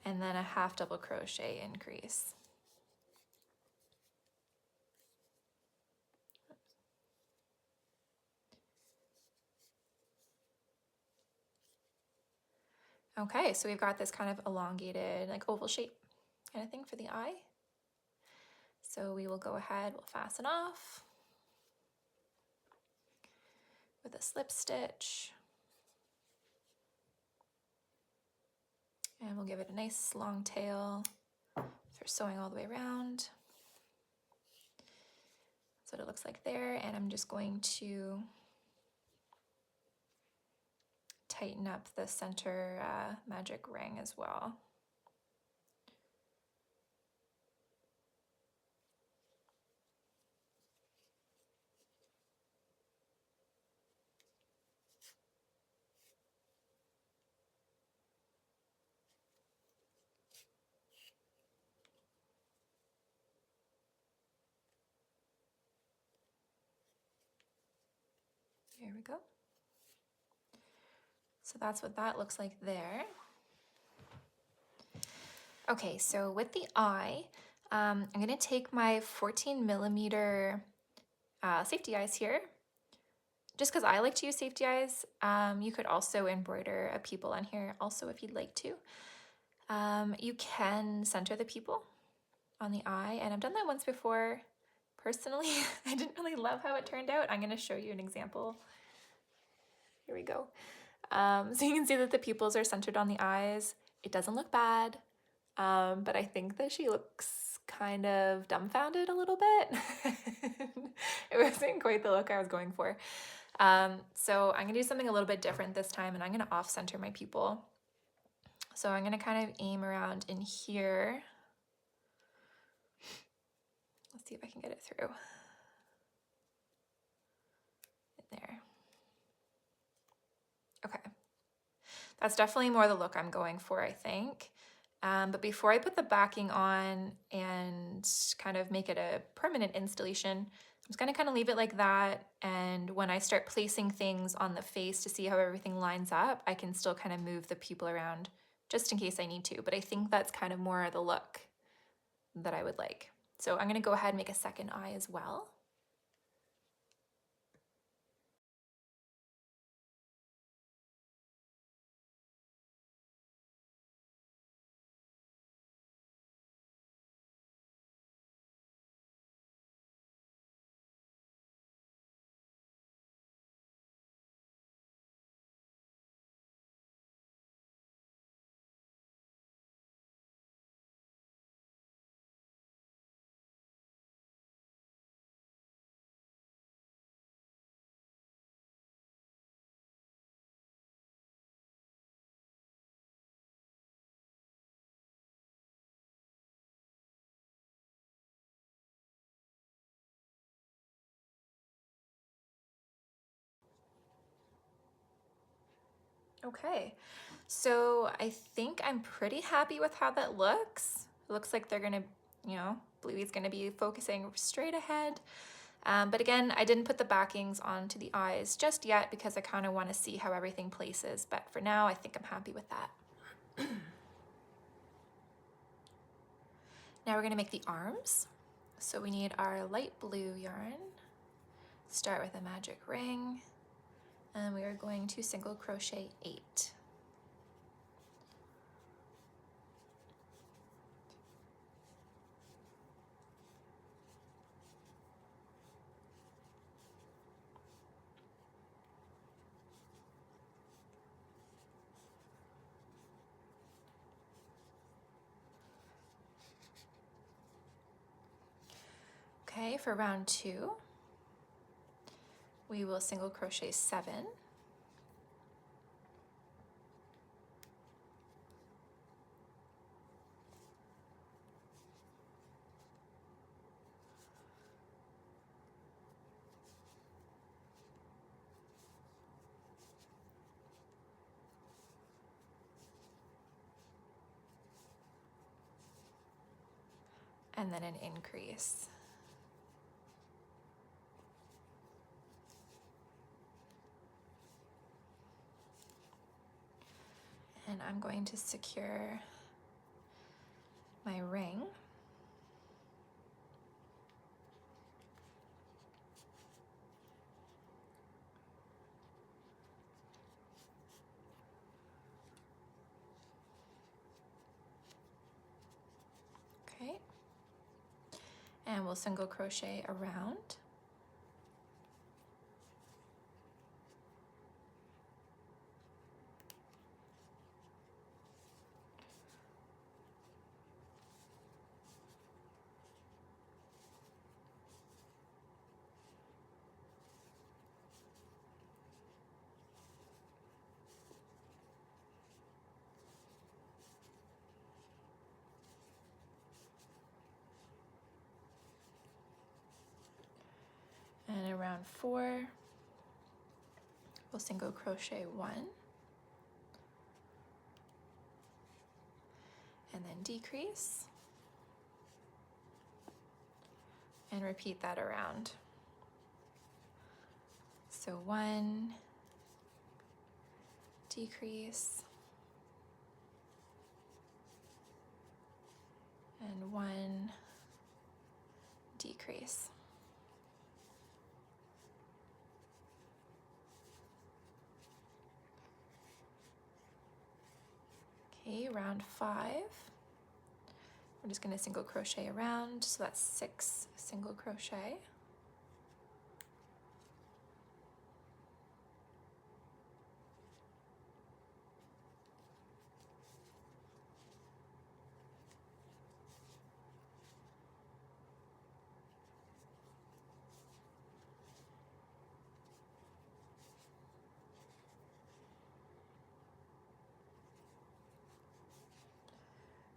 And then a half double crochet increase. Okay, so we've got this kind of elongated, like oval shape kind of thing for the eye. So we will go ahead, we'll fasten off with a slip stitch. And we'll give it a nice long tail for sewing all the way around. That's what it looks like there. And I'm just going to tighten up the center magic ring as well. There we go. So that's what that looks like there. Okay, so with the eye, I'm gonna take my 14mm safety eyes here. Just because I like to use safety eyes, you could also embroider a pupil on here also if you'd like to. You can center the pupil on the eye, and I've done that once before. Personally, I didn't really love how it turned out. I'm gonna show you an example. Here we go. So you can see that the pupils are centered on the eyes. It doesn't look bad, but I think that she looks kind of dumbfounded a little bit. It wasn't quite the look I was going for. So I'm gonna do something a little bit different this time, and I'm gonna off-center my pupil. So I'm gonna kind of aim around in here. Let's see if I can get it through. There. Okay. That's definitely more the look I'm going for, I think. But before I put the backing on and kind of make it a permanent installation, I'm just gonna kind of leave it like that. And when I start placing things on the face to see how everything lines up, I can still kind of move the pupil around just in case I need to. But I think that's kind of more the look that I would like. So I'm gonna go ahead and make a second eye as well. Okay, so I think I'm pretty happy with how that looks. It looks like they're gonna, Bluey's gonna be focusing straight ahead. But again, I didn't put the backings onto the eyes just yet because I kind of want to see how everything places. But for now, I think I'm happy with that. Now we're gonna make the arms. So we need our light blue yarn. Start with a magic ring. And we are going to single crochet 8. Okay, for round 2, we will single crochet 7, and then an increase. And I'm going to secure my ring. Okay. And we'll single crochet around. And around 4, we'll single crochet 1, and then decrease, and repeat that around. So 1, decrease, and 1, decrease. Okay, round 5, we're just going to single crochet around, so that's 6 single crochet.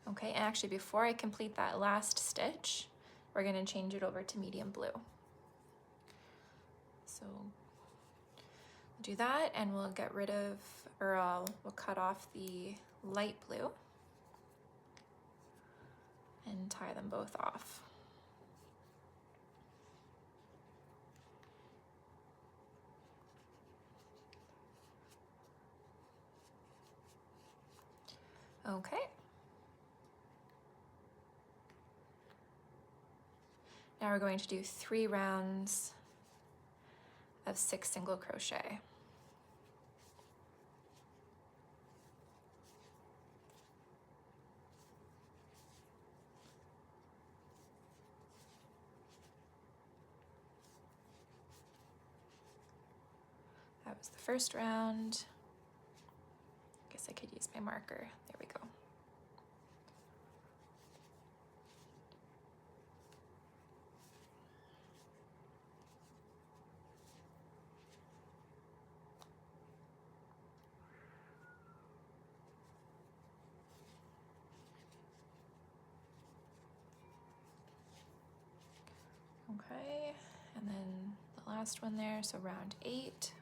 Okay, and actually before I complete that last stitch, we're going to change it over to medium blue. So do that, and we'll get rid of, or we'll cut off the light blue and tie them both off. Okay. Now we're going to do 3 rounds of 6 single crochet. That was the first round. I guess I could use my marker. There we go. Okay, and then the last one there, so round 8.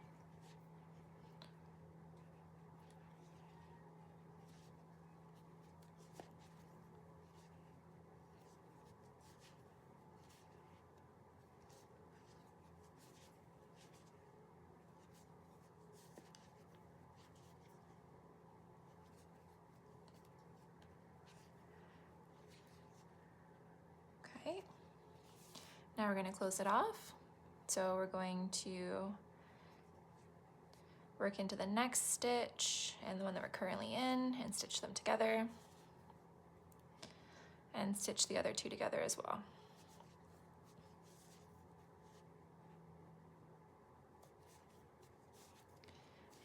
Okay, now we're going to close it off. So we're going to work into the next stitch and the one that we're currently in and stitch them together, and stitch the other 2 together as well.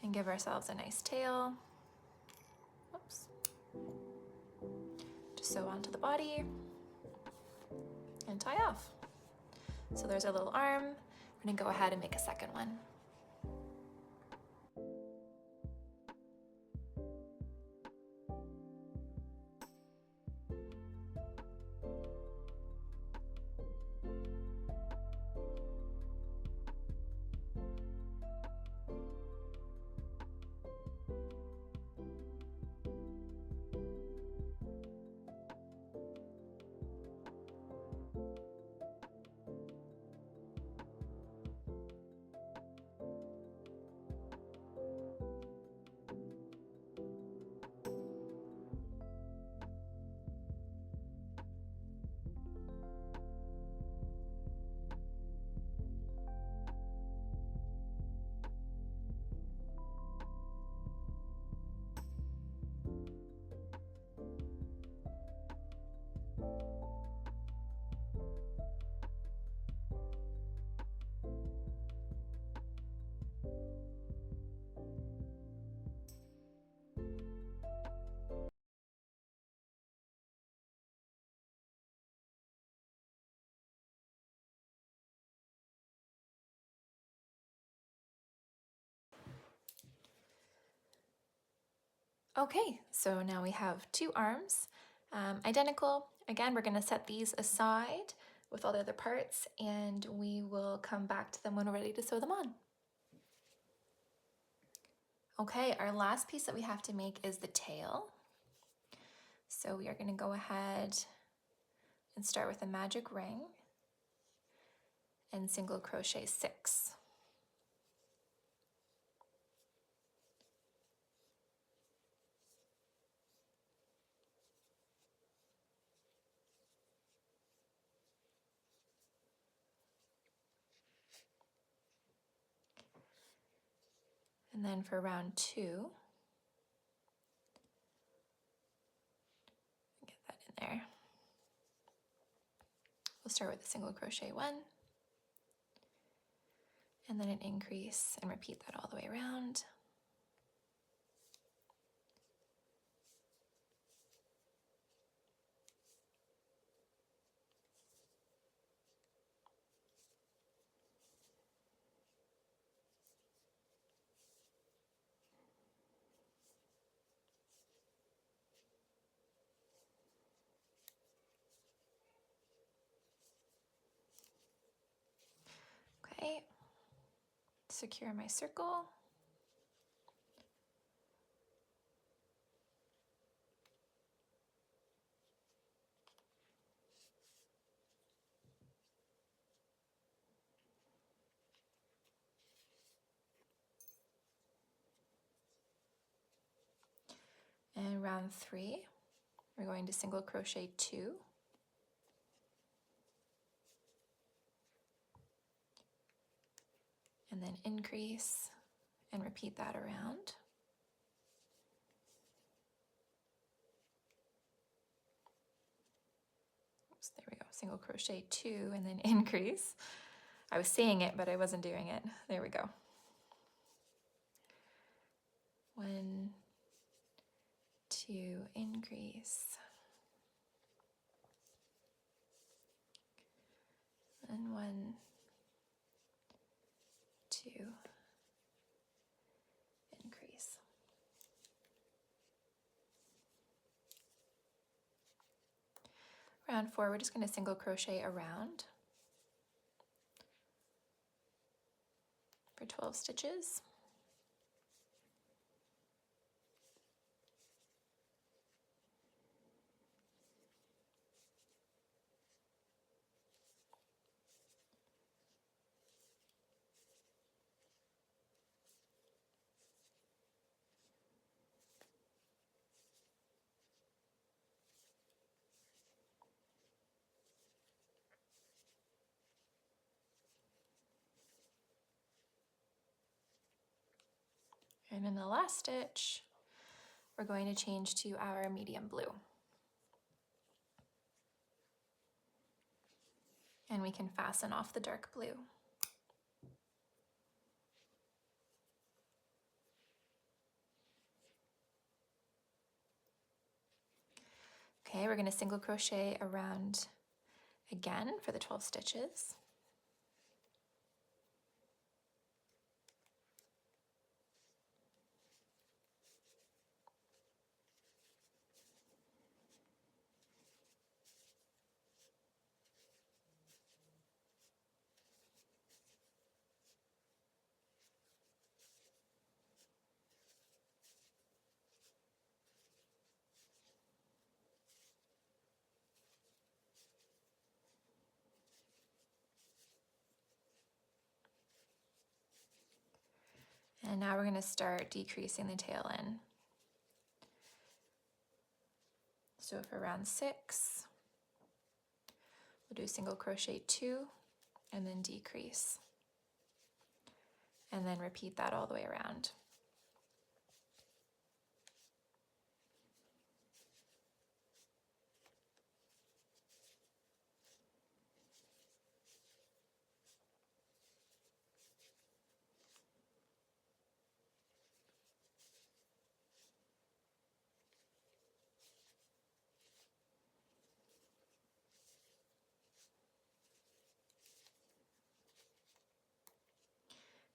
And give ourselves a nice tail. Whoops. Just sew onto the body and tie off. So there's our little arm. We're gonna go ahead and make a second one. Okay, so now we have two arms, identical. Again, we're gonna set these aside with all the other parts and we will come back to them when we're ready to sew them on. Okay, our last piece that we have to make is the tail. So we are gonna go ahead and start with a magic ring and single crochet 6. And then for round 2, get that in there. We'll start with a single crochet 1, and then an increase, and repeat that all the way around. Okay, secure my circle. And round 3, we're going to single crochet 2, and then increase and repeat that around. Oops, there we go, single crochet 2 and then increase. I was saying it, but I wasn't doing it. There we go. 1, 2, increase. And 1, 2, increase. Round 4, we're just going to single crochet around for 12 stitches. And in the last stitch, we're going to change to our medium blue. And we can fasten off the dark blue. Okay, we're going to single crochet around again for the 12 stitches. And now we're going to start decreasing the tail in. So for round 6, we'll do single crochet 2 and then decrease. And then repeat that all the way around.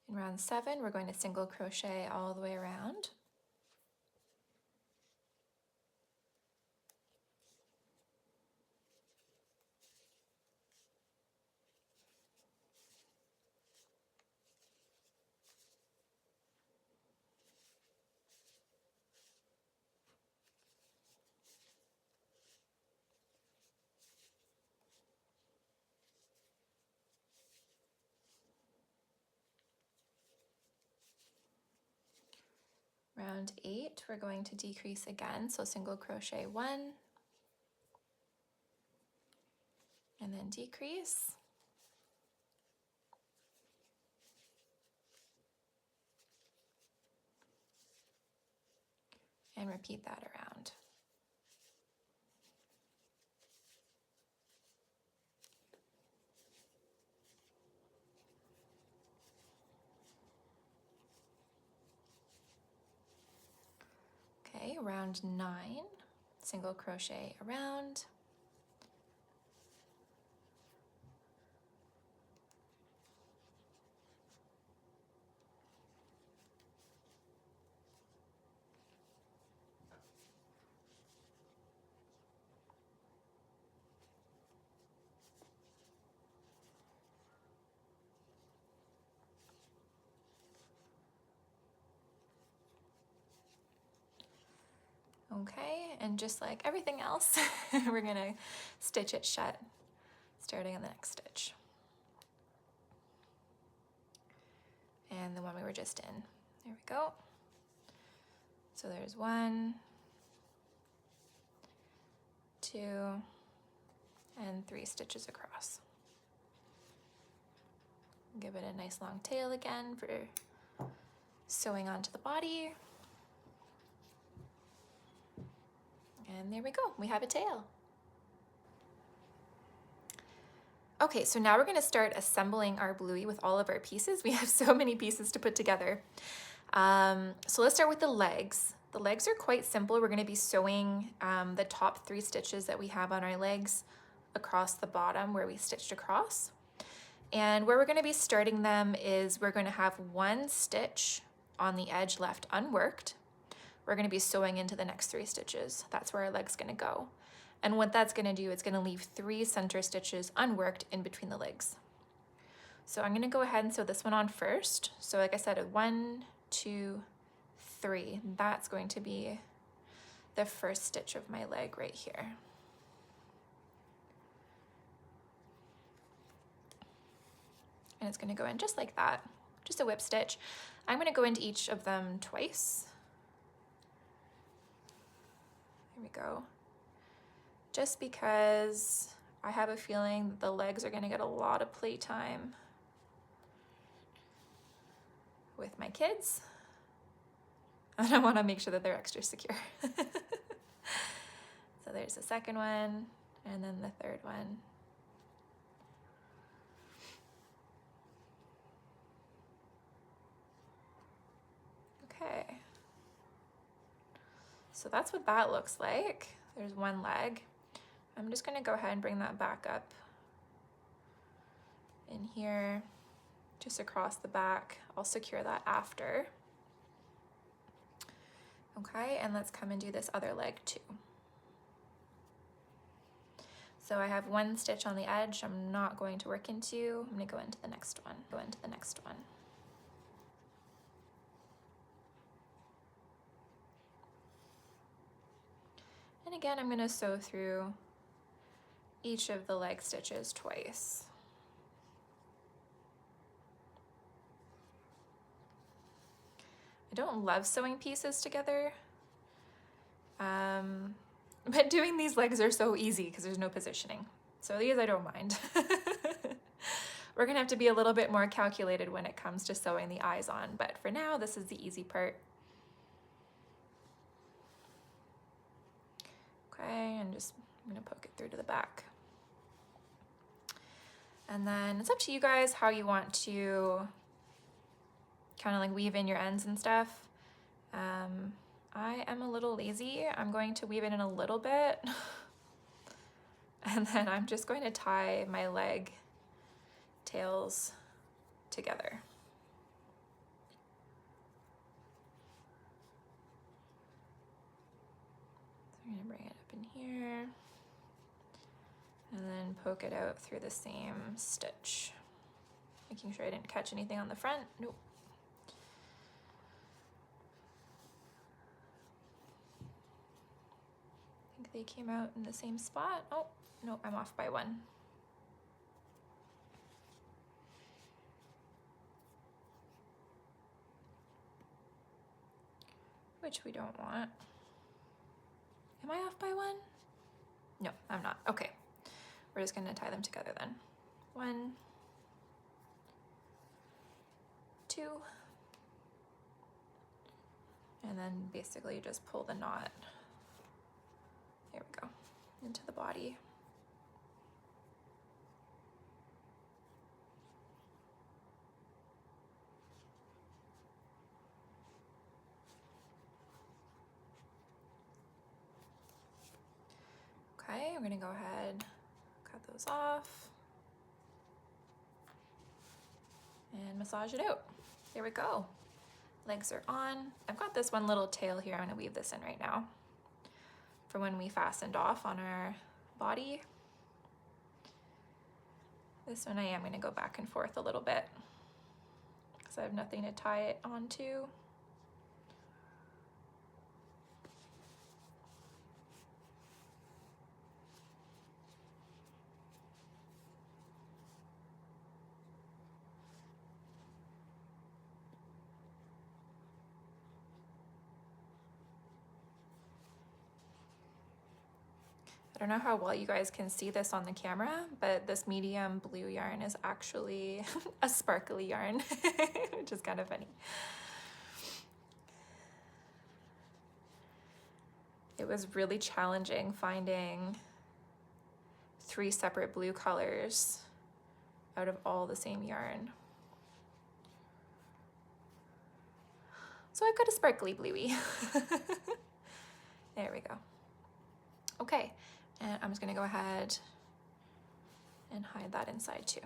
In round 7, we're going to single crochet all the way around. Round 8, we're going to decrease again, so single crochet 1, and then decrease. And repeat that around. Okay, round 9, single crochet around. Okay, and just like everything else, we're gonna stitch it shut, starting in the next stitch. And the one we were just in. There we go. So there's 1, 2, and 3 stitches across. Give it a nice long tail again for sewing onto the body. And there we go, we have a tail. Okay, so now we're going to start assembling our bluey with all of our pieces. We have so many pieces to put together. So let's start with the legs. The legs are quite simple. We're going to be sewing the top 3 stitches that we have on our legs across the bottom where we stitched across. And where we're going to be starting them is we're going to have 1 stitch on the edge left unworked. We're going to be sewing into the next 3 stitches. That's where our leg's going to go. And what that's going to do, it's going to leave 3 center stitches unworked in between the legs. So I'm going to go ahead and sew this one on first. So like I said, 1, 2, 3. That's going to be the first stitch of my leg right here. And it's going to go in just like that, just a whip stitch. I'm going to go into each of them twice. There we go. Just because I have a feeling that the legs are going to get a lot of playtime with my kids. And I want to make sure that they're extra secure. So there's the second one, and then the third one. Okay. So that's what that looks like. There's one leg. I'm just going to go ahead and bring that back up in here, just across the back. I'll secure that after. Okay, and let's come and do this other leg too. So I have 1 stitch on the edge I'm not going to work into. I'm going to go into the next one, go into the next one. And again, I'm going to sew through each of the leg stitches twice. don't love sewing pieces together, but doing these legs are so easy because there's no positioning. So these I don't mind. We're gonna have to be a little bit more calculated when it comes to sewing the eyes on, but for now, this is the easy part. Okay, and I'm gonna poke it through to the back. And then it's up to you guys how you want to kind of like weave in your ends and stuff. I am a little lazy. I'm going to weave it in a little bit. And then I'm just going to tie my leg tails together. So I'm gonna bring it up in here and then poke it out through the same stitch. Making sure I didn't catch anything on the front. Nope. I think they came out in the same spot. Oh, no, I'm off by one. Which we don't want. Am I off by one? No, I'm not. Okay. We're just gonna tie them together then. 1, 2, and then basically just pull the knot. There we go, into the body. Okay, we're gonna go ahead, cut those off, and massage it out. There we go. Legs are on. I've got this one little tail here. I'm gonna weave this in right now for when we fastened off on our body. This one I am gonna go back and forth a little bit because I have nothing to tie it onto. I don't know how well you guys can see this on the camera, but this medium blue yarn is actually a sparkly yarn, which is kind of funny. It was really challenging finding 3 separate blue colors out of all the same yarn. So I've got a sparkly bluey. There we go. Okay. And I'm just gonna go ahead and hide that inside too.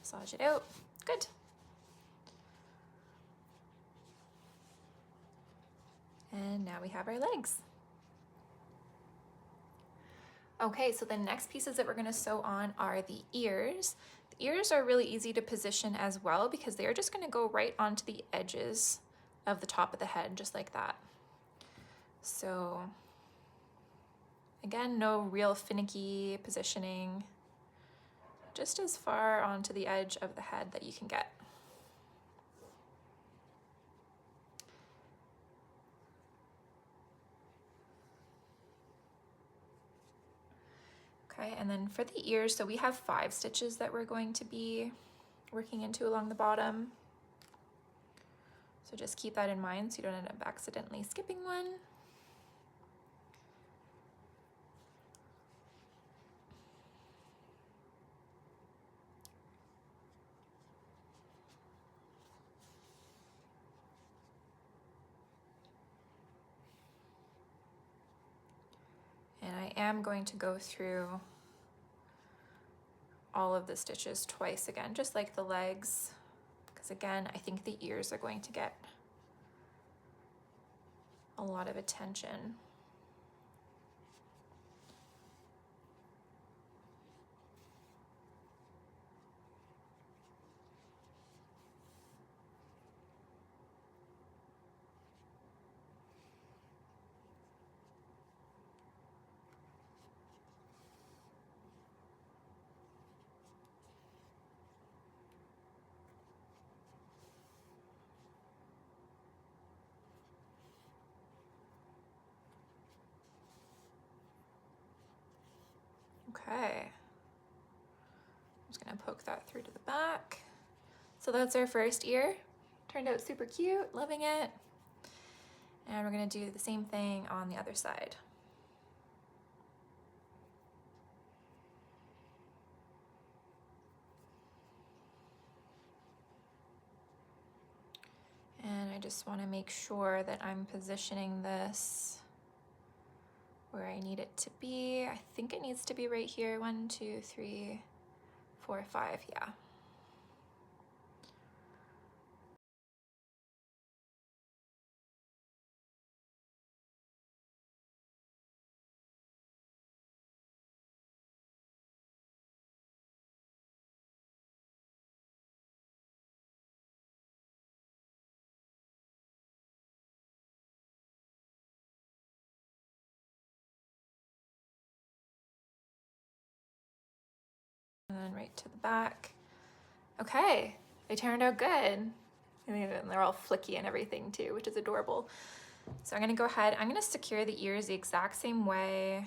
Massage it out, good. And now we have our legs. Okay, so the next pieces that we're gonna sew on are the ears. The ears are really easy to position as well because they're just gonna go right onto the edges of the top of the head, just like that. So again, no real finicky positioning, just as far onto the edge of the head that you can get. Okay, and then for the ears, so we have 5 stitches that we're going to be working into along the bottom. So just keep that in mind so you don't end up accidentally skipping one. And I am going to go through all of the stitches twice again, just like the legs, because again, I think the ears are going to get a lot of attention. Okay. I'm just gonna poke that through to the back. So that's our first ear. Turned out super cute, loving it. And we're gonna do the same thing on the other side. And I just wanna make sure that I'm positioning this where I need it to be. I think it needs to be right here. 1, 2, 3, 4, 5, yeah. And then right to the back. Okay, they turned out good. And they're all flicky and everything too, which is adorable. So I'm gonna go ahead, I'm gonna secure the ears the exact same way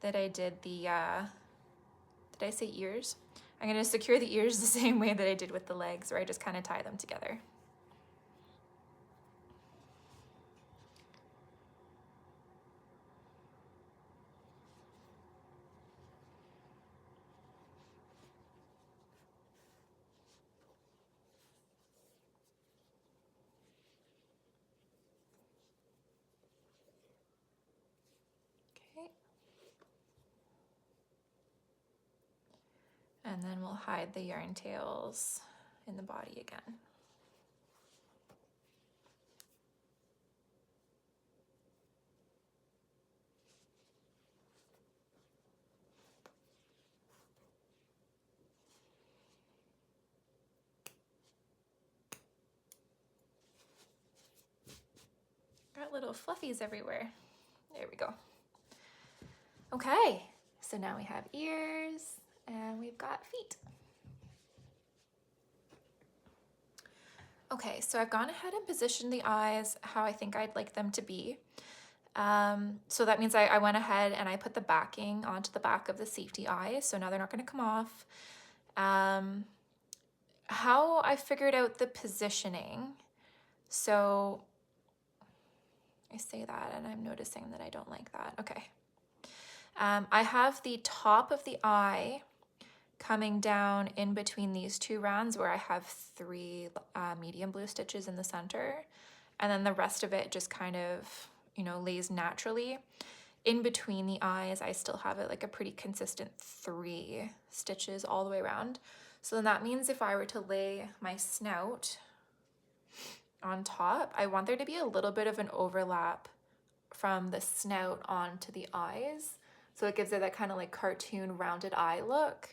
that I did the, did I say ears? I'm gonna secure the ears the same way that I did with the legs, where I just kind of tie them together. Okay. And then we'll hide the yarn tails in the body again. Got little fluffies everywhere. There we go. Okay, so now we have ears and we've got feet. Okay, so I've gone ahead and positioned the eyes how I think I'd like them to be. So that means I went ahead and I put the backing onto the back of the safety eyes, so now they're not gonna come off. How I figured out the positioning, so I say that and I'm noticing that I don't like that. Okay. I have the top of the eye coming down in between these two rounds where I have 3 medium blue stitches in the center, and then the rest of it just kind of, you know, lays naturally. In between the eyes, I still have it like a pretty consistent 3 stitches all the way around. So then that means if I were to lay my snout on top, I want there to be a little bit of an overlap from the snout onto the eyes. So it gives it that kind of like cartoon rounded eye look.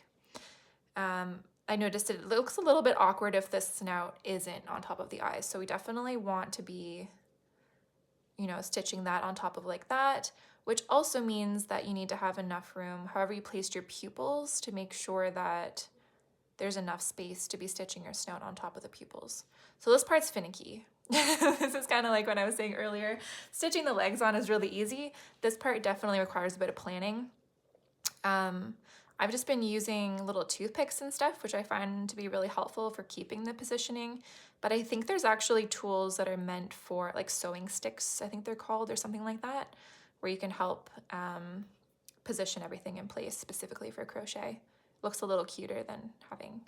I noticed it looks a little bit awkward if the snout isn't on top of the eyes. So we definitely want to be, you know, stitching that on top of like that, which also means that you need to have enough room, however you placed your pupils, to make sure that there's enough space to be stitching your snout on top of the pupils. So this part's finicky. This is kind of like what I was saying earlier. Stitching the legs on is really easy. This part definitely requires a bit of planning. I've just been using little toothpicks and stuff, which I find to be really helpful for keeping the positioning. But I think there's actually tools that are meant for, like sewing sticks, I think they're called, or something like that, where you can help position everything in place specifically for crochet. Looks a little cuter than having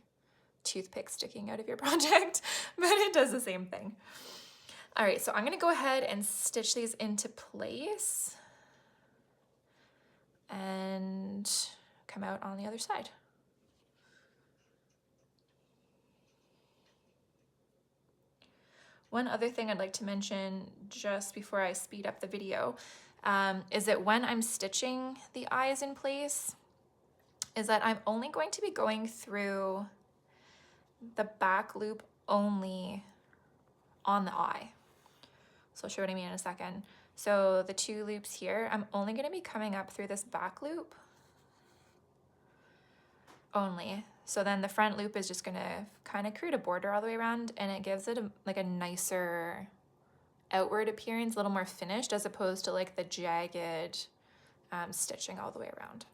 toothpicks sticking out of your project, but it does the same thing. All right, so I'm gonna go ahead and stitch these into place and come out on the other side. One other thing I'd like to mention just before I speed up the video is that when I'm stitching the eyes in place, is that I'm only going to be going through the back loop only on the eye. So I'll show what I mean in a second. So the 2 loops here, I'm only going to be coming up through this back loop only. So then the front loop is just going to kind of create a border all the way around, and it gives it like a nicer outward appearance, a little more finished, as opposed to like the jagged stitching all the way around.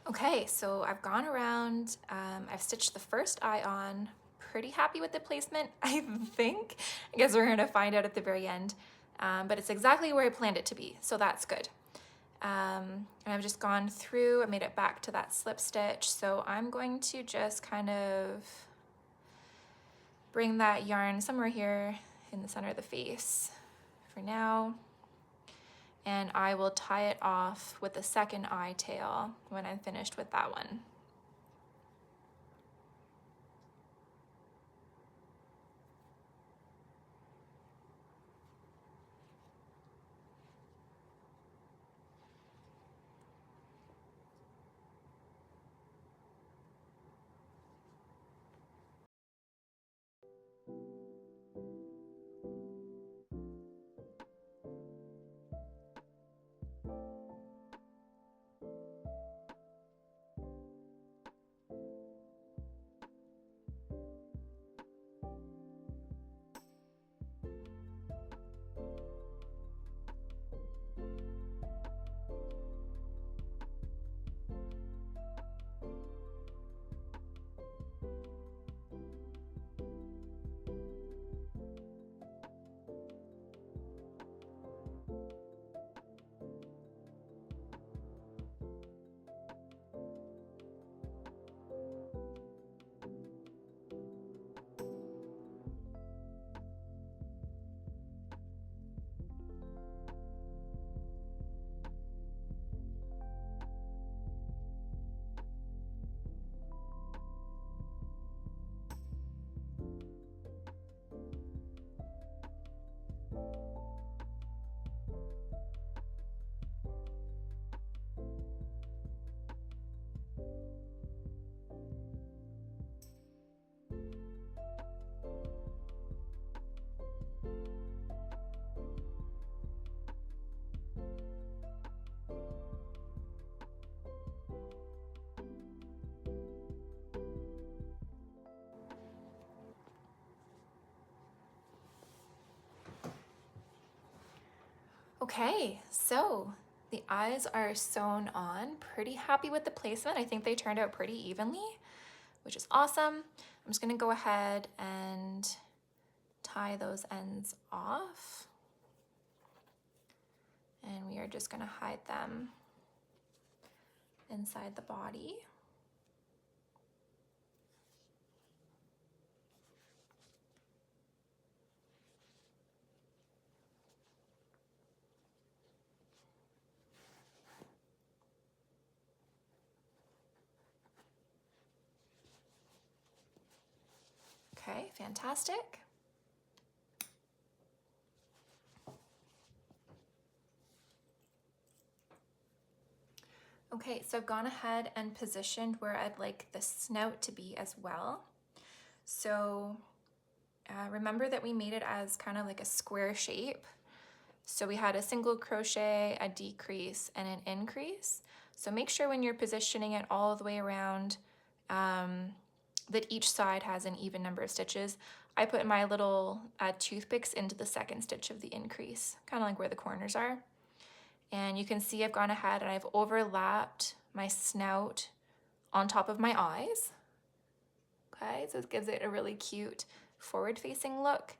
Okay, so I've gone around, I've stitched the first eye on, pretty happy with the placement, I think. I guess we're gonna find out at the very end, but it's exactly where I planned it to be, so that's good. And I've just gone through, I made it back to that slip stitch, so I'm going to just kind of bring that yarn somewhere here in the center of the face for now. And I will tie it off with the second eye tail when I'm finished with that one. Okay, so the eyes are sewn on. Pretty happy with the placement. I think they turned out pretty evenly, which is awesome. I'm just gonna go ahead and tie those ends off. And we are just gonna hide them inside the body. Okay, fantastic. Okay, so I've gone ahead and positioned where I'd like the snout to be as well. So remember that we made it as kind of like a square shape. So we had a single crochet, a decrease, and an increase. So make sure when you're positioning it all the way around that each side has an even number of stitches. I put my little toothpicks into the second stitch of the increase, kind of like where the corners are. And you can see I've gone ahead and I've overlapped my snout on top of my eyes. Okay, so it gives it a really cute forward-facing look.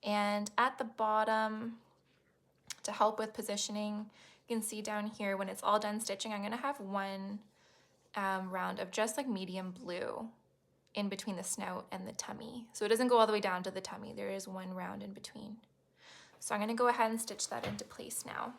And at the bottom, to help with positioning, you can see down here when it's all done stitching, I'm gonna have one round of just like medium blue in between the snout and the tummy. So it doesn't go all the way down to the tummy. There is one round in between. So I'm gonna go ahead and stitch that into place now.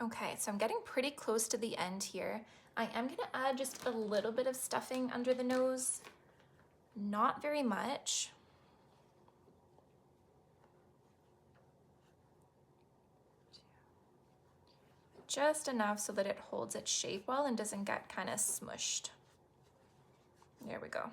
Okay, so I'm getting pretty close to the end here. I am gonna add just a little bit of stuffing under the nose, not very much. Just enough so that it holds its shape well and doesn't get kind of smushed. There we go.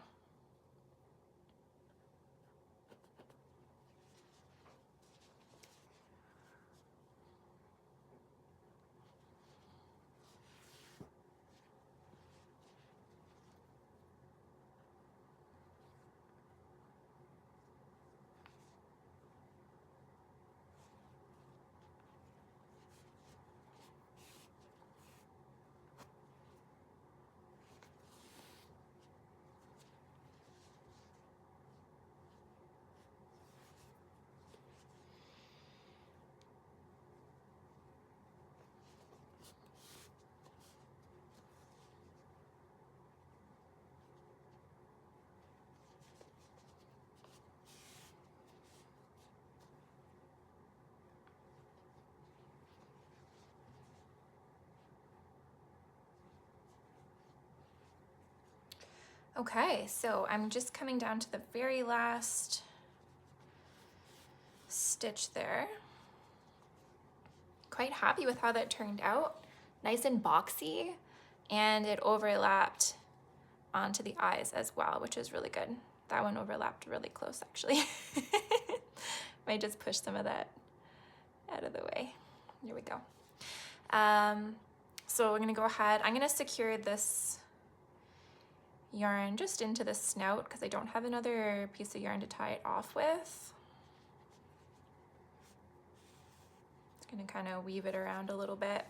Okay, so I'm just coming down to the very last stitch there. Quite happy with how that turned out. Nice and boxy, and it overlapped onto the eyes as well, which is really good. That one overlapped really close, actually. Might just push some of that out of the way. There we go. So we're gonna go ahead. I'm gonna secure this yarn just into the snout because I don't have another piece of yarn to tie it off with. Just gonna kind of weave it around a little bit.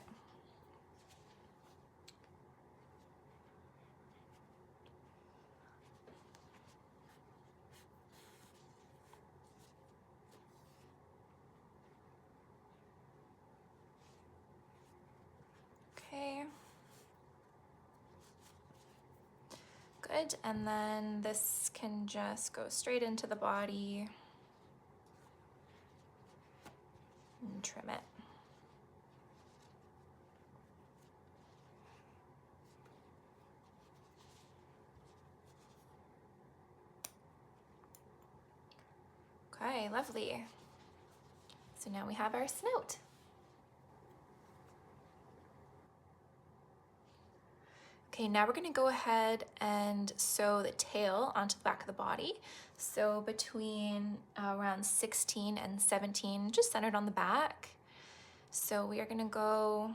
Okay. Good, and then this can just go straight into the body and trim it. Okay, lovely. So now we have our snout. Okay, now we're gonna go ahead and sew the tail onto the back of the body. So between around 16 and 17, just centered on the back. So we are gonna go,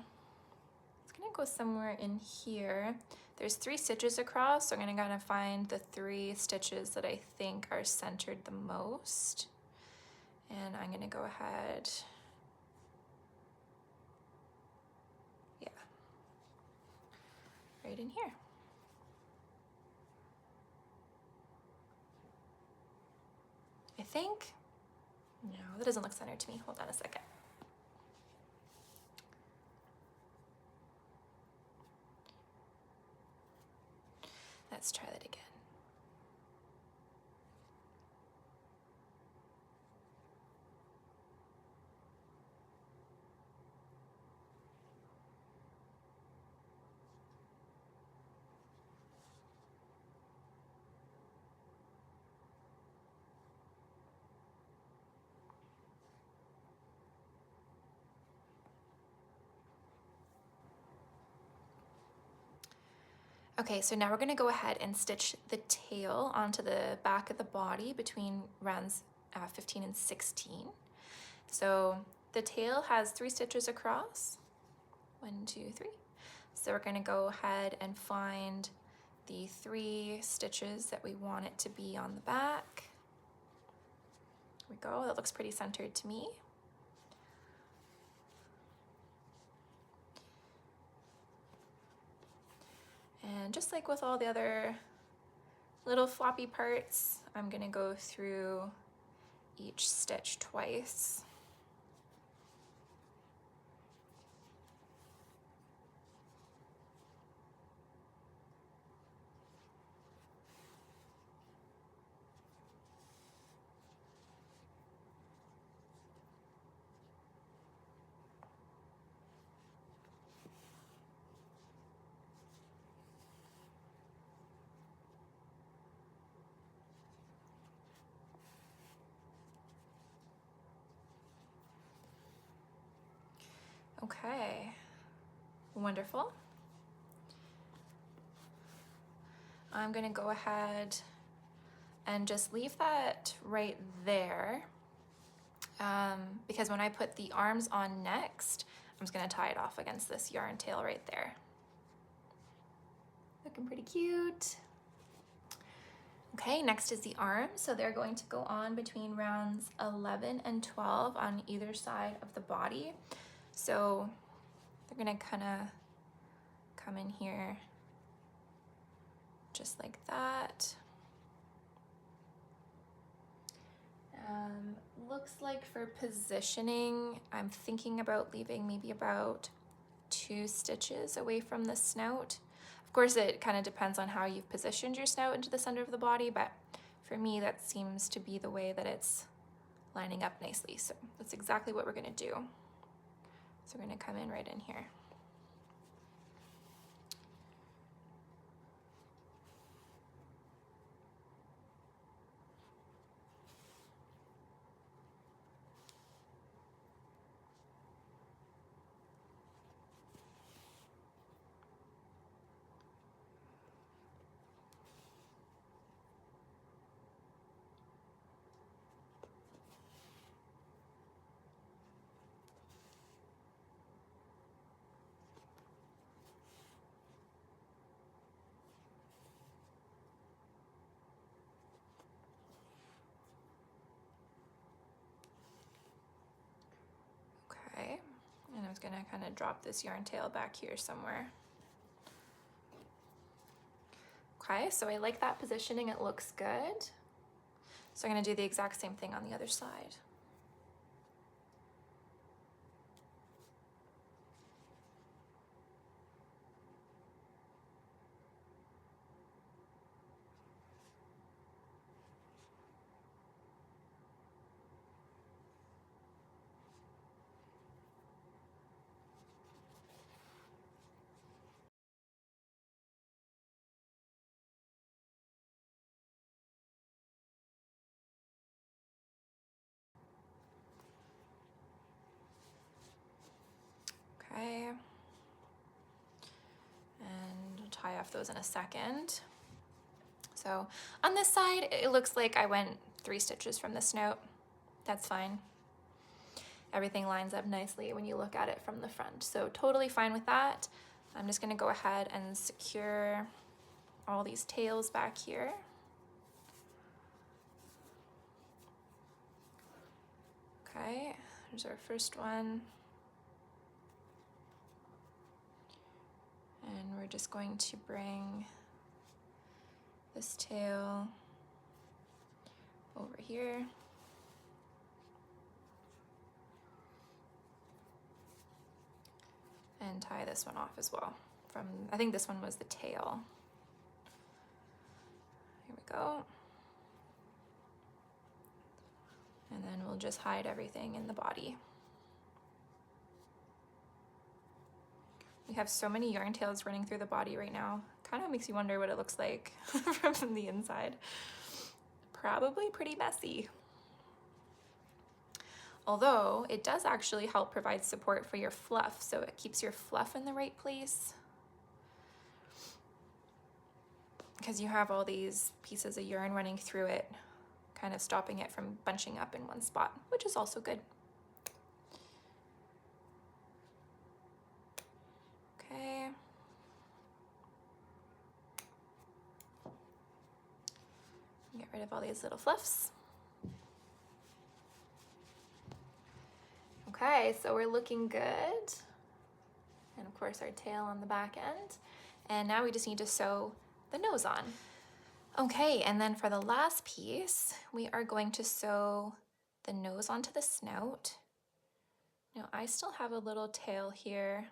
it's gonna go somewhere in here. There's 3 stitches across, so I'm gonna find the 3 stitches that I think are centered the most. And I'm gonna go ahead, right in here. I think, no, that doesn't look centered to me. Hold on a second. Let's try that again. Okay, so now we're gonna go ahead and stitch the tail onto the back of the body between rounds 15 and 16. So the tail has 3 stitches across, 1, 2, 3. So we're gonna go ahead and find the 3 stitches that we want it to be on the back. There we go, that looks pretty centered to me. And just like with all the other little floppy parts, I'm gonna go through each stitch twice. Okay, wonderful. I'm gonna go ahead and just leave that right there because when I put the arms on next, I'm just gonna tie it off against this yarn tail right there. Looking pretty cute. Okay, next is the arms. So they're going to go on between rounds 11 and 12 on either side of the body. So they're gonna kind of come in here just like that. Looks like for positioning, I'm thinking about leaving maybe about 2 stitches away from the snout. Of course, it kind of depends on how you've positioned your snout into the center of the body, but for me, that seems to be the way that it's lining up nicely. So that's exactly what we're gonna do. So we're gonna come in right in here. Okay, and I'm just gonna kind of drop this yarn tail back here somewhere. Okay, so I like that positioning, it looks good. So I'm gonna do the exact same thing on the other side. Okay, and I'll tie off those in a second. So on this side, it looks like I went 3 stitches from the snout. That's fine. Everything lines up nicely when you look at it from the front. So totally fine with that. I'm just gonna go ahead and secure all these tails back here. Okay, there's our first one. And we're just going to bring this tail over here. And tie this one off as well. I think this one was the tail. Here we go. And then we'll just hide everything in the body. We have so many yarn tails running through the body right now. Kind of makes you wonder what it looks like from the inside. Probably pretty messy. Although it does actually help provide support for your fluff, so it keeps your fluff in the right place. Because you have all these pieces of yarn running through it, kind of stopping it from bunching up in one spot, which is also good. Okay. Get rid of all these little fluffs. Okay, so we're looking good. And of course our tail on the back end. And now we just need to sew the nose on. Okay, and then for the last piece, we are going to sew the nose onto the snout. Now I still have a little tail here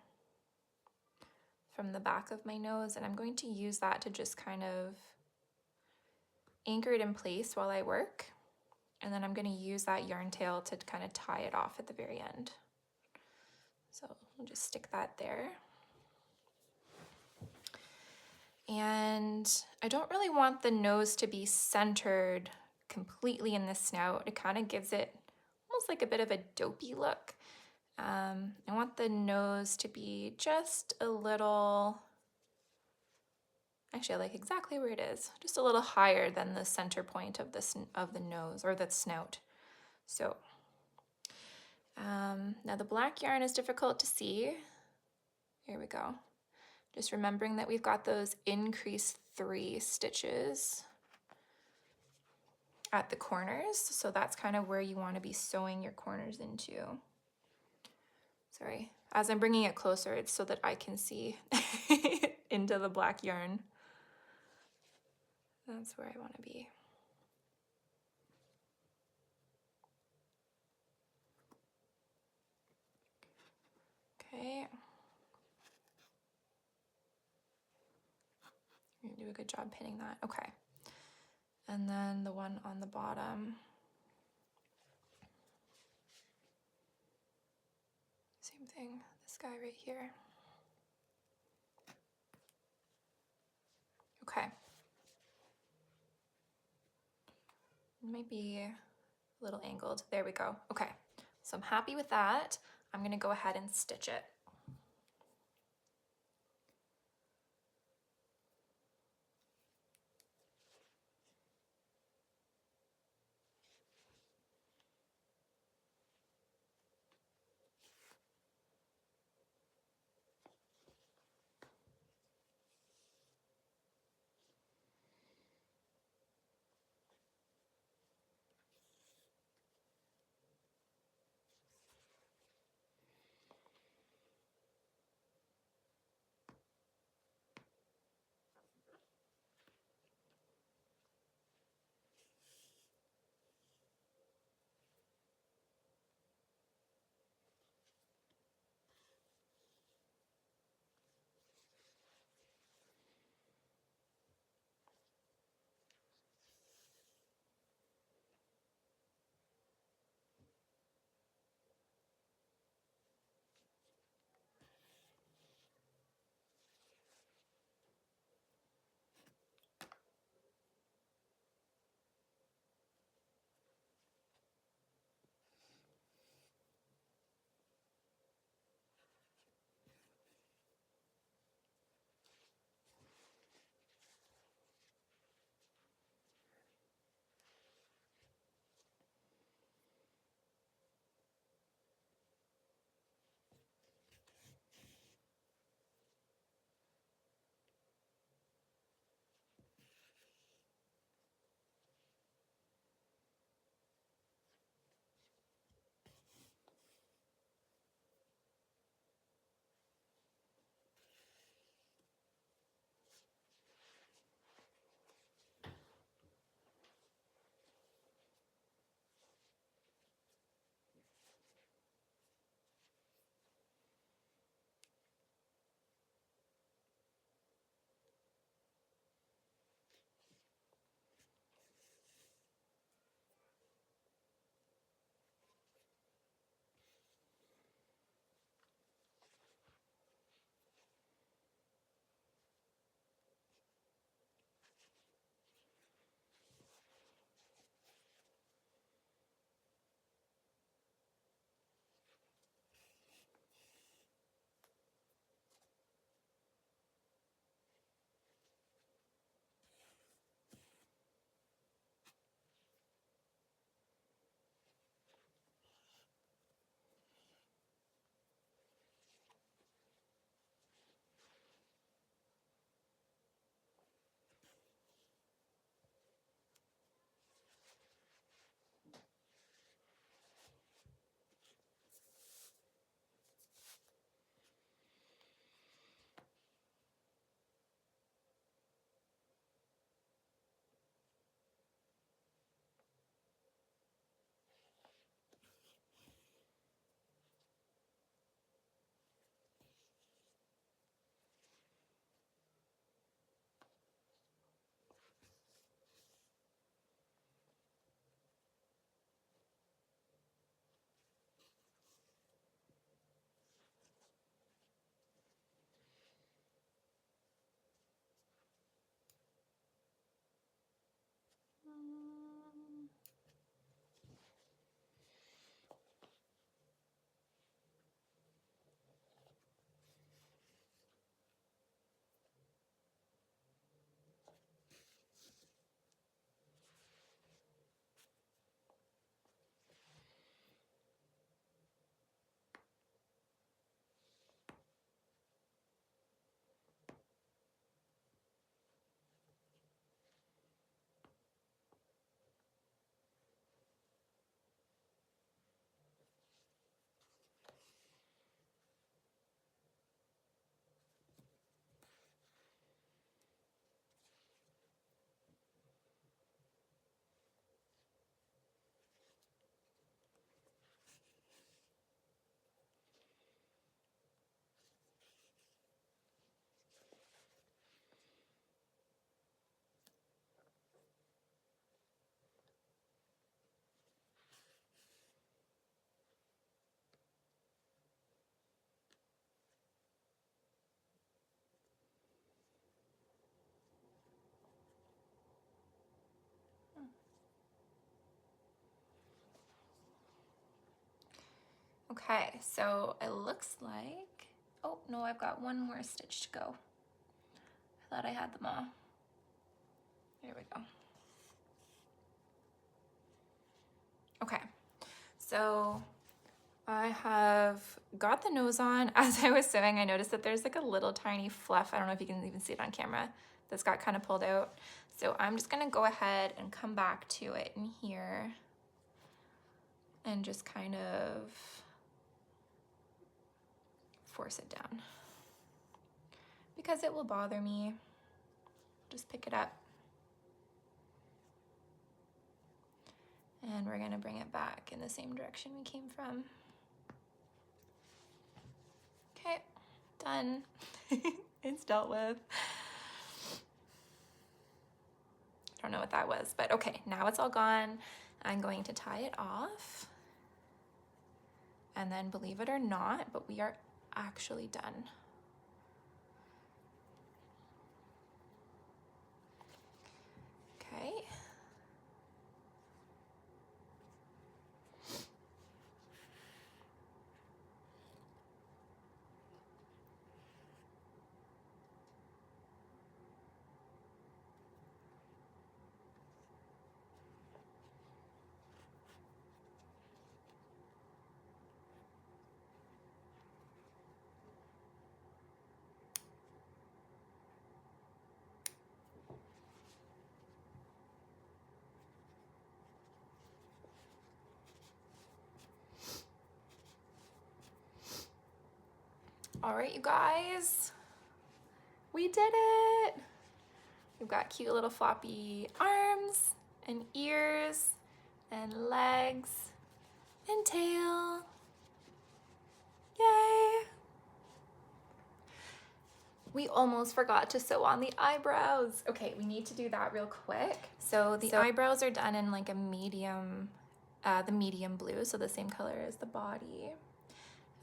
from the back of my nose, and I'm going to use that to just kind of anchor it in place while I work. And then I'm going to use that yarn tail to kind of tie it off at the very end. So we'll just stick that there. And I don't really want the nose to be centered completely in the snout. It kind of gives it almost like a bit of a dopey look. I want the nose to be just a little, actually I like exactly where it is, just a little higher than the center point of the nose or the snout. So now the black yarn is difficult to see. Here we go. Just remembering that we've got those increase 3 stitches at the corners. So that's kind of where you want to be sewing your corners into. Sorry, as I'm bringing it closer, it's so that I can see into the black yarn. That's where I want to be. Okay. You're gonna do a good job pinning that. Okay. And then the one on the bottom. Same thing, this guy right here. Okay. Might be a little angled. There we go. Okay. So I'm happy with that. I'm gonna go ahead and stitch it. Okay, so it looks like, oh no, I've got one more stitch to go. I thought I had them all. There we go. Okay, so I have got the nose on. As I was sewing, I noticed that there's like a little tiny fluff. I don't know if you can even see it on camera. That's got kind of pulled out. So I'm just gonna go ahead and come back to it in here and just kind of force it down because it will bother me. Just pick it up. And we're gonna bring it back in the same direction we came from. Okay, done. It's dealt with. I don't know what that was, but okay, now it's all gone. I'm going to tie it off. And then, believe it or not, but we are actually done. Okay. All right, you guys, we did it. We've got cute little floppy arms and ears and legs and tail. Yay. We almost forgot to sew on the eyebrows. Okay, we need to do that real quick. So the eyebrows are done in like a medium, the medium blue, so the same color as the body.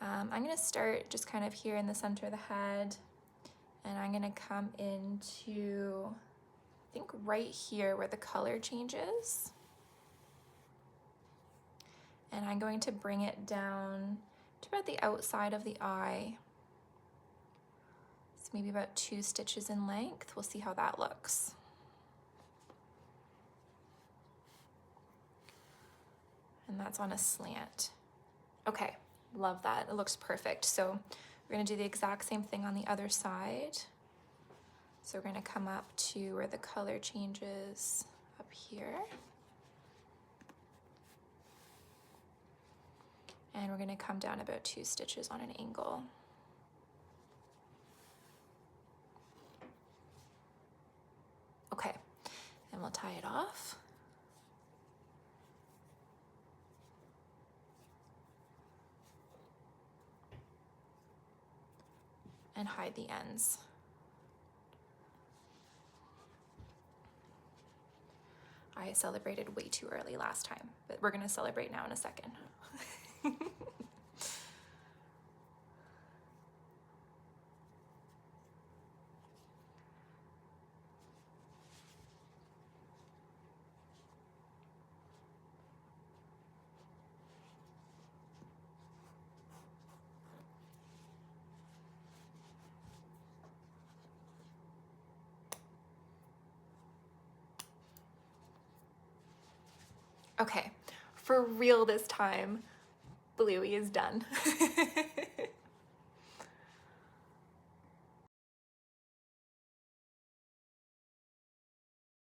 I'm gonna start just kind of here in the center of the head, and I'm gonna come into, I think right here where the color changes. And I'm going to bring it down to about the outside of the eye. It's maybe about 2 stitches in length. We'll see how that looks. And that's on a slant. Okay. Love that, it looks perfect. So we're gonna do the exact same thing on the other side. So we're gonna come up to where the color changes up here. And we're gonna come down about 2 stitches on an angle. Okay, and we'll tie it off. And hide the ends. I celebrated way too early last time, but we're gonna celebrate now in a second. Okay, for real this time, Bluey is done.